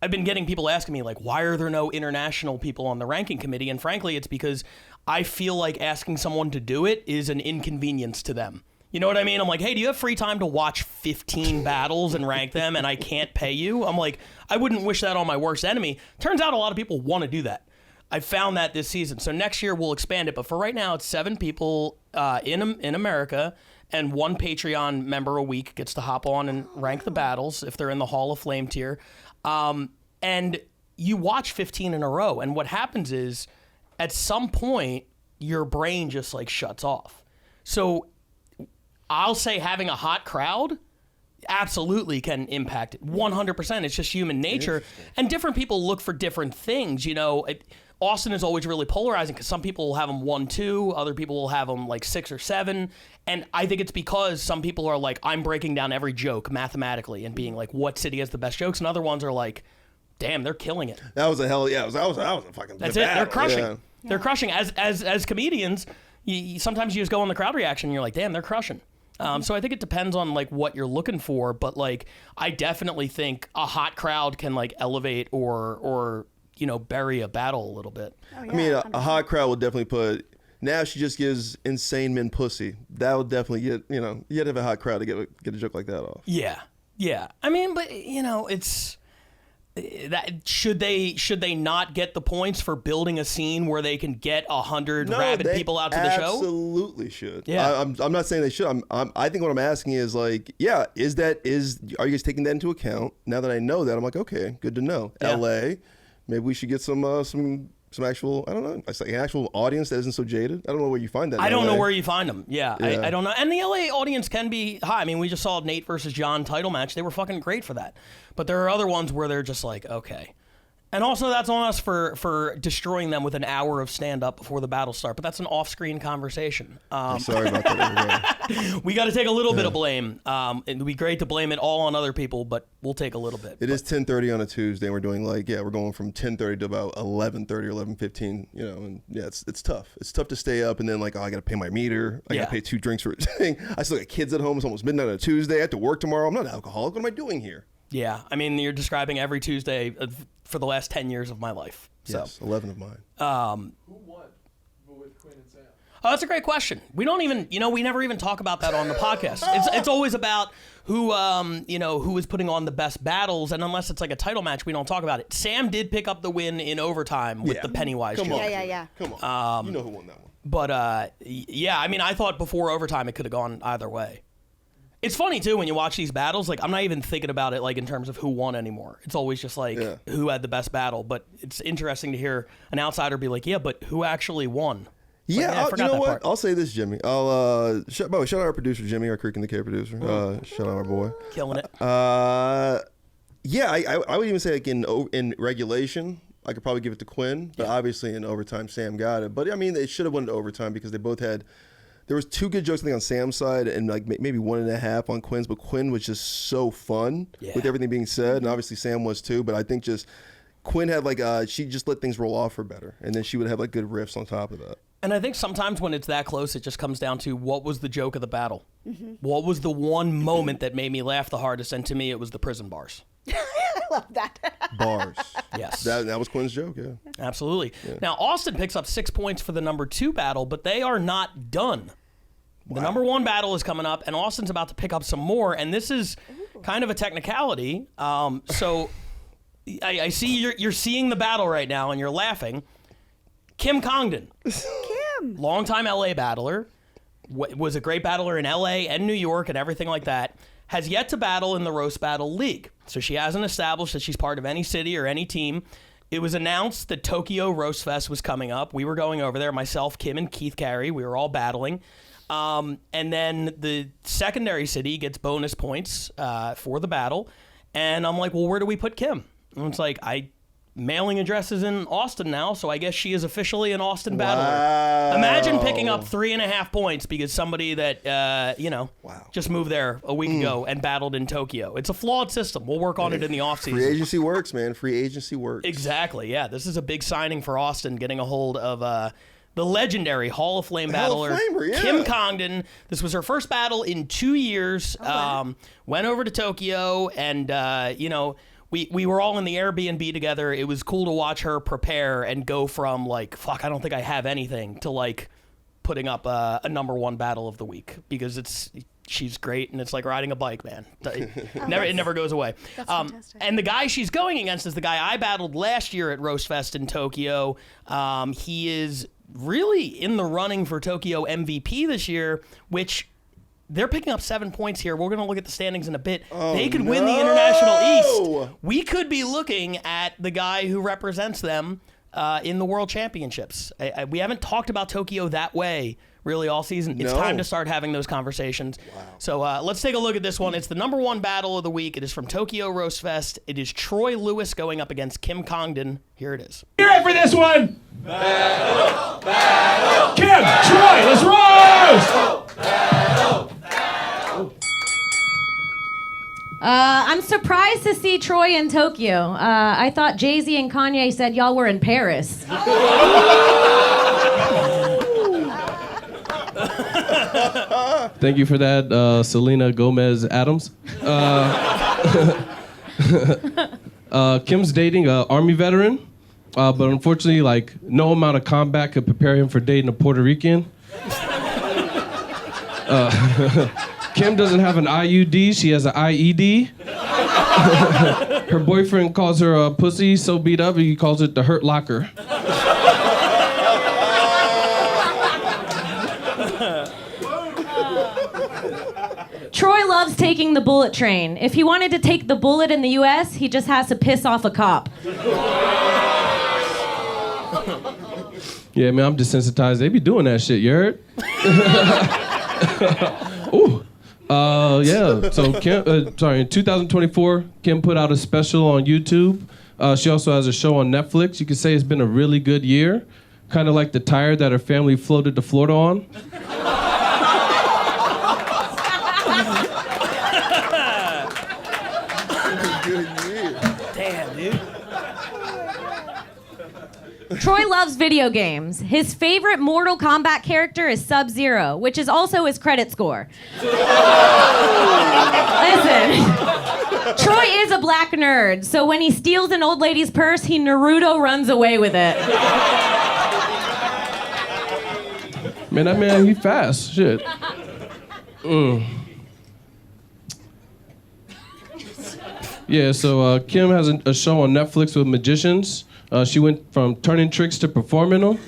Speaker 1: I've been getting people asking me, like, why are there no international people on the ranking committee? And frankly, it's because I feel like asking someone to do it is an inconvenience to them. You know what I mean? I'm like, hey, do you have free time to watch 15 battles and rank them and I can't pay you? I'm like, I wouldn't wish that on my worst enemy. Turns out a lot of people want to do that. I found that this season. So next year we'll expand it. But for right now, it's 7 people in America, and 1 Patreon member a week gets to hop on and rank the battles if they're in the Hall of Flame tier. And you watch 15 in a row. And what happens is at some point, your brain just like shuts off. So I'll say having a hot crowd absolutely can impact it. 100%. It's just human nature. And different people look for different things. You know, Austin is always really polarizing because some people will have them 1, 2. Other people will have them like 6 or 7. And I think it's because some people are like, I'm breaking down every joke mathematically and being like, what city has the best jokes? And other ones are like, damn, they're killing it.
Speaker 2: That was a hell, yeah. That was a fucking.
Speaker 1: That's it. They're crushing.
Speaker 2: Yeah.
Speaker 1: They're crushing. As comedians, sometimes you just go on the crowd reaction and you're like, damn, they're crushing. So I think it depends on like what you're looking for, but like I definitely think a hot crowd can like elevate or bury a battle a little bit.
Speaker 3: Oh, yeah,
Speaker 2: I mean, a hot crowd will definitely put. Now she just gives insane men pussy. That would definitely get you had to have a hot crowd to get a joke like that off.
Speaker 1: Yeah. I mean, but it's. that should they not get the points for building a scene where they can get 100 rabid people out to the show?
Speaker 2: Absolutely should.
Speaker 1: Yeah.
Speaker 2: I'm not saying they should. I think what I'm asking is like, are you guys taking that into account? Now that I know that, I'm like, okay, good to know.
Speaker 1: Yeah.
Speaker 2: LA, maybe we should get some actual, I don't know, like an actual audience that isn't so jaded. I don't know where you find that.
Speaker 1: I don't know where you find them. Yeah,
Speaker 2: Yeah.
Speaker 1: I don't know. And the LA audience can be high. I mean, we just saw Nate versus John title match. They were fucking great for that. But there are other ones where they're just like, okay. And also, that's on us for destroying them with an hour of stand-up before the battle start. But that's an off-screen conversation.
Speaker 2: I'm sorry about that.
Speaker 1: We got to take a little bit of blame. It'd be great to blame it all on other people, but we'll take a little bit.
Speaker 2: It is 10:30 on a Tuesday, and we're doing we're going from 10:30 to about 11:30 or 11:15. You know, and yeah, it's tough. It's tough to stay up, and then I got to pay my meter. I got to pay 2 drinks for a thing. I still got kids at home. It's almost midnight on a Tuesday. I have to work tomorrow. I'm not an alcoholic. What am I doing here?
Speaker 1: Yeah, I mean, you're describing every Tuesday for the last 10 years of my life. So.
Speaker 2: Yes, 11 of mine.
Speaker 1: Who won with Quinn and Sam? Oh, that's a great question. We don't even, we never even talk about that on the podcast. It's always about who is putting on the best battles, and unless it's like a title match, we don't talk about it. Sam did pick up the win in overtime with the Pennywise joke.
Speaker 3: Yeah.
Speaker 2: Come on. You know who won that one.
Speaker 1: But, I mean, I thought before overtime it could have gone either way. It's funny, too, when you watch these battles. Like, I'm not even thinking about it, like, in terms of who won anymore. It's always just, like, who had the best battle. But it's interesting to hear an outsider be like, yeah, but who actually won? It's
Speaker 2: Yeah,
Speaker 1: like, I
Speaker 2: you
Speaker 1: forgot
Speaker 2: know
Speaker 1: that
Speaker 2: what?
Speaker 1: part.
Speaker 2: I'll say this, Jimmy. I'll shout out our producer, Jimmy, our Creek in the K producer. Shout out our boy.
Speaker 1: Killing it.
Speaker 2: I would even say, like, in regulation, I could probably give it to Quinn. But obviously in overtime, Sam got it. But, I mean, they should have won to overtime because they both had... There was 2 good jokes, I think, on Sam's side and like maybe 1.5 on Quinn's, but Quinn was just so fun with everything being said, and obviously Sam was too. But I think just Quinn had she just let things roll off her better, and then she would have like good riffs on top of that.
Speaker 1: And I think sometimes when it's that close, it just comes down to what was the joke of the battle? Mm-hmm. What was the one moment that made me laugh the hardest? And to me, it was the prison bars.
Speaker 3: I love that.
Speaker 2: Bars.
Speaker 1: Yes.
Speaker 2: That was Quinn's joke, yeah.
Speaker 1: Absolutely.
Speaker 2: Yeah.
Speaker 1: Now, Austin picks up 6 points for the number 2 battle, but they are not done. The number 1 battle is coming up, and Austin's about to pick up some more, and this is kind of a technicality. So I see you're seeing the battle right now, and you're laughing. Kim Congdon.
Speaker 3: Kim.
Speaker 1: Longtime LA battler. Was a great battler in LA and New York and everything like that. Has yet to battle in the Roast Battle League. So she hasn't established that she's part of any city or any team. It was announced that Tokyo Roast Fest was coming up. We were going over there, myself, Kim, and Keith Carey. We were all battling. And then the secondary city gets bonus points for the battle. And I'm like, well, where do we put Kim? And it's like, mailing address is in Austin now, so I guess she is officially an Austin battler. Imagine picking up 3.5 points because somebody that, just moved there a week ago and battled in Tokyo. It's a flawed system. We'll work on it in the offseason.
Speaker 2: Free agency works, man. Free agency works.
Speaker 1: Exactly, yeah. This is a big signing for Austin, getting a hold of the legendary Hall of Fame battler, Kim Congdon. This was her first battle in 2 years. Went over to Tokyo, and, we were all in the Airbnb together. It was cool to watch her prepare and go from, like, fuck, I don't think I have anything, to, like, putting up a number 1 battle of the week. Because she's great, and it's like riding a bike, man. It never goes away.
Speaker 3: That's fantastic.
Speaker 1: And the guy she's going against is the guy I battled last year at Roast Fest in Tokyo. He is really in the running for Tokyo MVP this year, which they're picking up 7 points here. We're going to look at the standings in a bit. They could win the International East. We could be looking at the guy who represents them in the World Championships. We haven't talked about Tokyo that way really all season. It's time to start having those conversations. Wow. So let's take a look at this one. It's the number 1 battle of the week. It is from Tokyo Roast Fest. It is Troy Lewis going up against Kim Congdon. Here it is.
Speaker 20: Hear it for this one. Battle, battle. Kim, Troy, let's roast. Battle, battle.
Speaker 21: I'm surprised to see Troy in Tokyo. I thought Jay-Z and Kanye said y'all were in Paris.
Speaker 22: Thank you for that, Selena Gomez Adams. Kim's dating an Army veteran, but unfortunately, like, no amount of combat could prepare him for dating a Puerto Rican. Kim doesn't have an IUD, she has an IED. Her boyfriend calls her a pussy so beat up he calls it the hurt locker.
Speaker 21: Troy loves taking the bullet train. If he wanted to take the bullet in the US, he just has to piss off a cop.
Speaker 22: Yeah, man, I'm desensitized. They be doing that shit, you heard? Ooh. Yeah, so Kim, in 2024, Kim put out a special on YouTube. She also has a show on Netflix. You could say it's been a really good year. Kind of like the tire that her family floated to Florida on.
Speaker 1: Damn, dude.
Speaker 21: Troy loves video games. His favorite Mortal Kombat character is Sub-Zero, which is also his credit score. Listen, Troy is a black nerd, so when he steals an old lady's purse, he Naruto runs away with it.
Speaker 22: Man, that man, he fast. Shit. Yeah, so Kim has a show on Netflix with magicians. She went from turning tricks to performing them.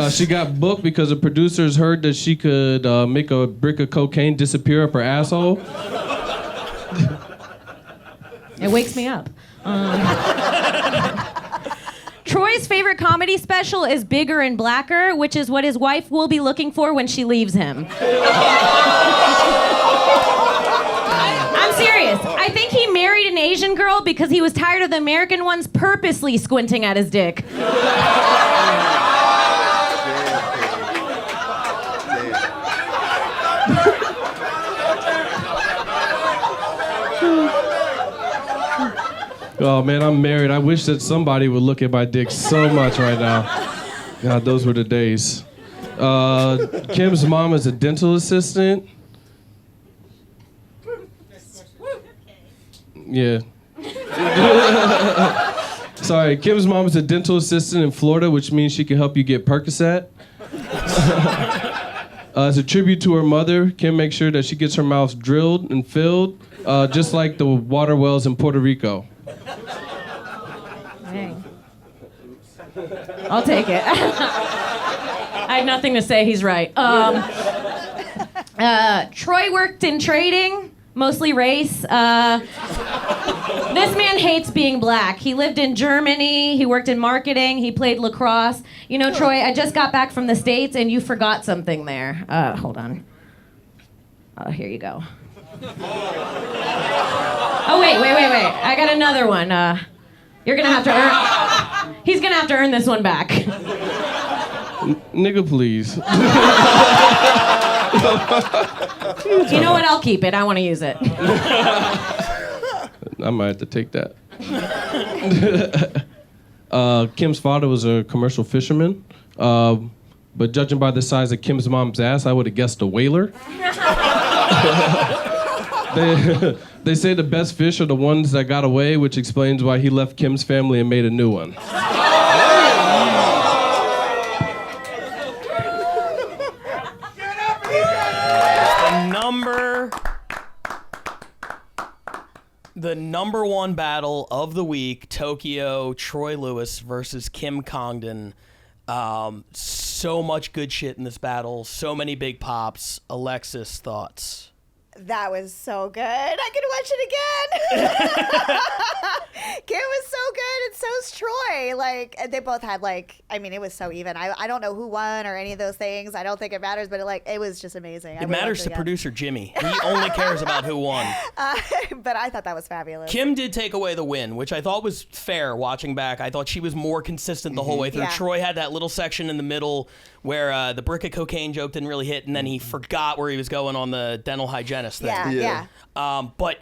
Speaker 22: She got booked because the producers heard that she could make a brick of cocaine disappear up her asshole.
Speaker 21: It wakes me up. Troy's favorite comedy special is Bigger and Blacker, which is what his wife will be looking for when she leaves him. I'm serious. I think he married an Asian girl because he was tired of the American ones purposely squinting at his dick.
Speaker 22: Oh man, I'm married. I wish that somebody would look at my dick so much right now. God, those were the days. Kim's mom is a dental assistant. Yeah. Sorry, Kim's mom is a dental assistant in Florida, which means she can help you get Percocet. As a tribute to her mother, Kim makes sure that she gets her mouth drilled and filled, just like the water wells in Puerto Rico.
Speaker 21: Dang. I'll take it. I had nothing to say. He's right. Troy worked in trading, mostly race. This man hates being black. He lived in Germany. He worked in marketing. He played lacrosse. You know, Troy, I just got back from the States, and you forgot something there. Hold on. Oh, here you go. Oh, wait. I got another one. You're gonna have to earn... He's gonna have to earn this one back.
Speaker 22: Nigga, please.
Speaker 21: You know what? I'll keep it. I want to use it.
Speaker 22: I might have to take that. Kim's father was a commercial fisherman, but judging by the size of Kim's mom's ass, I would have guessed a whaler. They say the best fish are the ones that got away, which explains why he left Kim's family and made a new one.
Speaker 1: The number one battle of the week, Tokyo, Troy Lewis versus Kim Congdon. So much good shit in this battle. So many big pops. Alexis, thoughts?
Speaker 3: That was so good. I could watch it again. Kim was so good, and so's Troy. Like, they both had, like, I mean, it was so even. I don't know who won or any of those things. I don't think it matters, but it was just amazing.
Speaker 1: It matters to producer Jimmy. He only cares about who won.
Speaker 3: But I thought that was fabulous.
Speaker 1: Kim did take away the win, which I thought was fair watching back. I thought she was more consistent the whole way through.
Speaker 3: Yeah.
Speaker 1: Troy had that little section in the middle where the brick of cocaine joke didn't really hit, and then he forgot where he was going on the dental hygienist thing.
Speaker 3: Yeah.
Speaker 1: But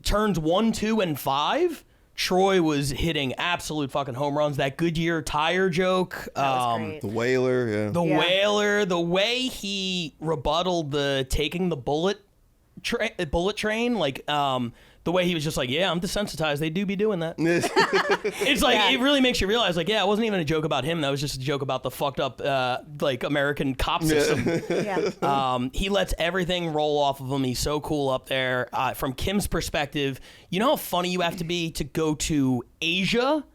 Speaker 1: turns 1, 2, and 5, Troy was hitting absolute fucking home runs. That Goodyear tire joke.
Speaker 2: The whaler, yeah.
Speaker 1: Whaler, the way he rebutted the taking the bullet train, like the the way he was just like, yeah, I'm desensitized. They do be doing that. It's like, it really makes you realize, like, yeah, it wasn't even a joke about him. That was just a joke about the fucked up, like, American cop system. He lets everything roll off of him. He's so cool up there. From Kim's perspective, you know how funny you have to be to go to Asia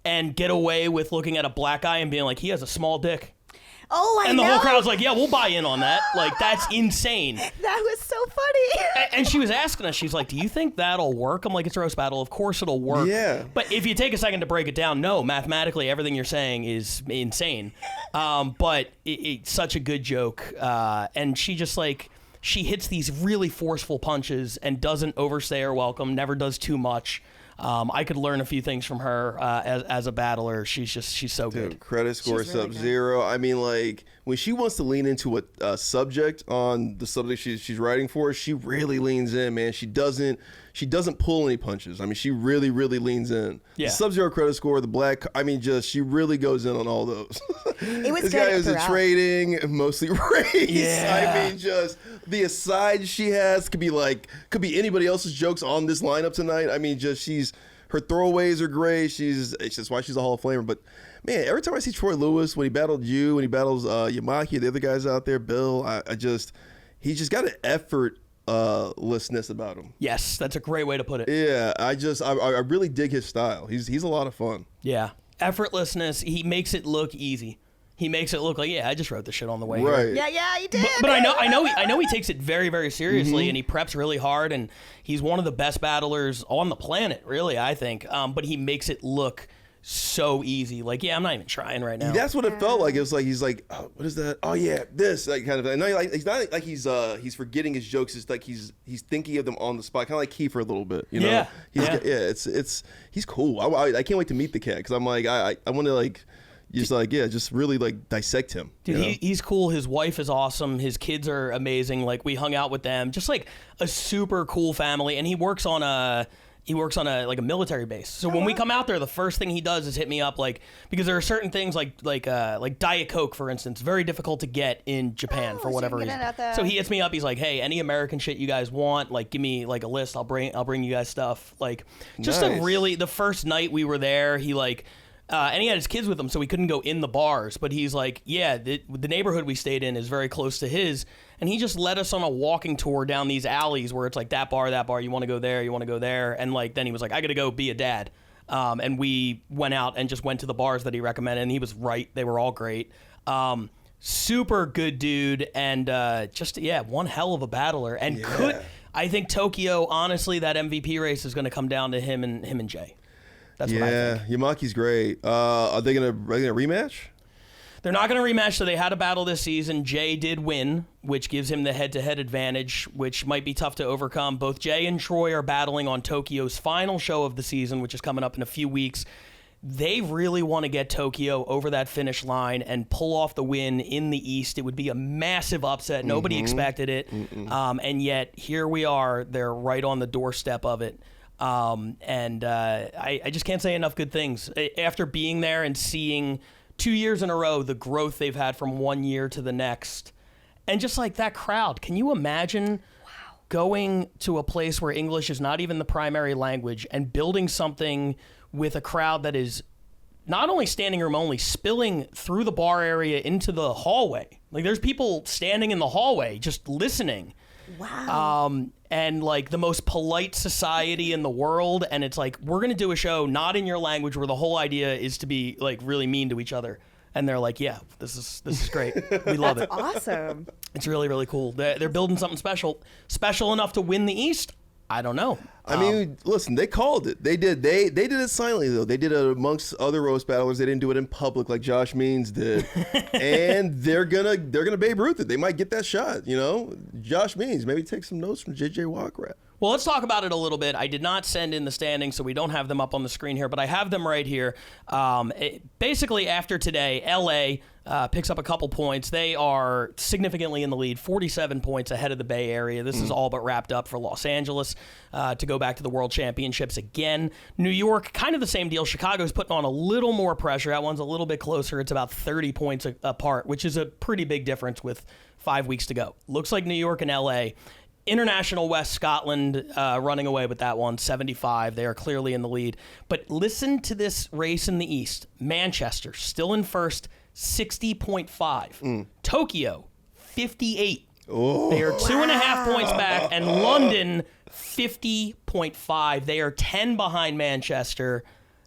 Speaker 1: and get away with looking at a black guy and being like, he has a small dick.
Speaker 3: Oh, I know.
Speaker 1: And the whole crowd's like, yeah, we'll buy in on that. Like, that's insane.
Speaker 3: That was so funny.
Speaker 1: And she was asking us, she's like, do you think that'll work? I'm like, it's a roast battle. Of course it'll work.
Speaker 2: Yeah.
Speaker 1: But if you take a second to break it down, no, mathematically, everything you're saying is insane. But it's such a good joke. And she just, like, she hits these really forceful punches and doesn't overstay her welcome, never does too much. I could learn a few things from her as a battler. She's so good.
Speaker 2: Credit score Sub-Zero. I mean, like, when she wants to lean into a subject on the subject she's writing for, she really leans in, man. She doesn't pull any punches. I mean, she really leans in.
Speaker 1: Yeah.
Speaker 2: The Sub-Zero credit score, the black, I mean, just she really goes in on all those.
Speaker 3: It was
Speaker 2: this
Speaker 3: good
Speaker 2: guy is a trading, mostly race.
Speaker 1: Yeah.
Speaker 2: I mean, just the asides she has could be anybody else's jokes on this lineup tonight. I mean, just her throwaways are great. It's just why she's a Hall of Famer. But man, every time I see Troy Lewis, when he battled you, when he battles Yamaki, the other guys out there, Bill, he's just got an effortlessness about him.
Speaker 1: Yes, that's a great way to put it.
Speaker 2: Yeah, I really dig his style. He's a lot of fun.
Speaker 1: Yeah, effortlessness. He makes it look easy. He makes it look like, yeah, I just wrote this shit on the way
Speaker 2: right.
Speaker 1: here.
Speaker 3: Yeah, you did.
Speaker 1: But I know he takes it very, very seriously, and he preps really hard, and he's one of the best battlers on the planet, really, I think. But he makes it look so easy. Like, yeah, I'm not even trying right now.
Speaker 2: That's what it felt like. It was like he's like, oh, what is that? Oh yeah, this, like, kind of thing. No, like, it's not like he's forgetting his jokes. It's like he's thinking of them on the spot, kind of like Kiefer a little bit. You know? He's cool. I can't wait to meet the cat because I'm like I want to like. Just really like dissect him.
Speaker 1: Dude, he's cool. His wife is awesome. His kids are amazing. Like, we hung out with them. Just like a super cool family. And he works on a military base. So when we come out there, the first thing he does is hit me up, like, because there are certain things like Diet Coke, for instance, very difficult to get in Japan for whatever reason. So he hits me up. He's like, hey, any American shit you guys want, like, give me like a list. I'll bring you guys stuff. Like, just the first night we were there, he like. And he had his kids with him, so he couldn't go in the bars. But he's like, yeah, the neighborhood we stayed in is very close to his. And he just led us on a walking tour down these alleys where it's like, that bar, you want to go there. And like, then he was like, I got to go be a dad. And we went out and just went to the bars that he recommended. And he was right. They were all great. Super good dude. And one hell of a battler. And I think Tokyo, honestly, that MVP race is going to come down to him and Jay. That's what I think.
Speaker 2: Yamaki's great. Are they gonna rematch?
Speaker 1: They're not going to rematch, so they had a battle this season. Jay did win, which gives him the head-to-head advantage, which might be tough to overcome. Both Jay and Troy are battling on Tokyo's final show of the season, which is coming up in a few weeks. They really want to get Tokyo over that finish line and pull off the win in the East. It would be a massive upset. Nobody expected it. And yet, here we are. They're right on the doorstep of it. I just can't say enough good things. After being there and seeing 2 years in a row the growth they've had from 1 year to the next, and just like that crowd, can you imagine going to a place where English is not even the primary language and building something with a crowd that is not only standing room only, spilling through the bar area into the hallway? Like, there's people standing in the hallway just listening.
Speaker 3: Wow.
Speaker 1: And like the most polite society in the world, and it's like, we're gonna do a show not in your language where the whole idea is to be like really mean to each other. And they're like, yeah, this is great. We love it.
Speaker 3: Awesome.
Speaker 1: It's really, really cool. They're building something special enough to win the East. I don't know.
Speaker 2: I mean, listen, they called it. They did it silently though. They did it amongst other roast battlers. They didn't do it in public like Josh Means did. And they're gonna Babe Ruth it. They might get that shot. You know, Josh Means maybe take some notes from JJ Walker.
Speaker 1: Well, let's talk about it a little bit. I did not send in the standings, so we don't have them up on the screen here, but I have them right here. Basically, after today, LA picks up a couple points. They are significantly in the lead, 47 points ahead of the Bay Area. This is all but wrapped up for Los Angeles to go back to the World Championships again. New York, kind of the same deal. Chicago's putting on a little more pressure. That one's a little bit closer. It's about 30 points apart, which is a pretty big difference with 5 weeks to go. Looks like New York and LA. International West, Scotland running away with that one, 75. They are clearly in the lead. But listen to this race in the East. Manchester, still in first, 60.5. Tokyo, 58.
Speaker 2: Oh.
Speaker 1: They are 2.5 points back. And London, 50.5. They are 10 behind Manchester.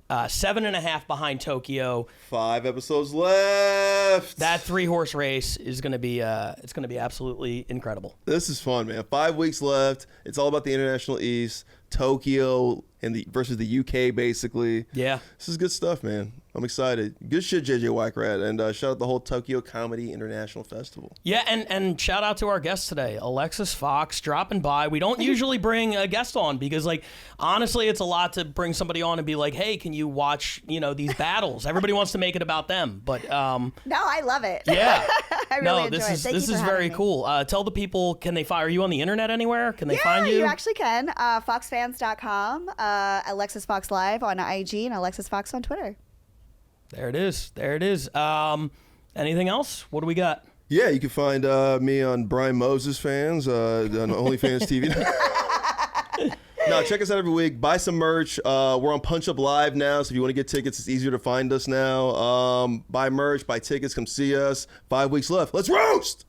Speaker 1: 7.5 behind Tokyo.
Speaker 2: 5 episodes left.
Speaker 1: That 3-horse race is going to be it's going to be absolutely incredible.
Speaker 2: This is fun, man. 5 weeks left. It's all about the International East, Tokyo, and versus the UK, basically.
Speaker 1: Yeah.
Speaker 2: This is good stuff, man. I'm excited. Good shit, JJ Wackrat. And shout out the whole Tokyo Comedy International Festival.
Speaker 1: Yeah, and shout out to our guest today, Alexis Fawx, dropping by. We don't usually bring a guest on because, like, honestly, it's a lot to bring somebody on and be like, hey, can you watch, these battles? Everybody wants to make it about them. But
Speaker 3: no, I love it.
Speaker 1: Yeah.
Speaker 3: I really enjoy it.
Speaker 1: This is very cool. Tell the people, can they find, are you on the internet anywhere? Can they find you?
Speaker 3: Yeah, you actually can. Foxfans.com, Alexis Fawx Live on IG, and Alexis Fawx on Twitter.
Speaker 1: There it is. Anything else? What do we got?
Speaker 2: Yeah, you can find me on Brian Moses Fans on OnlyFans TV. No, check us out every week. Buy some merch. We're on Punch Up Live now, so if you want to get tickets, it's easier to find us now. Buy merch, buy tickets, come see us. 5 weeks left. Let's roast!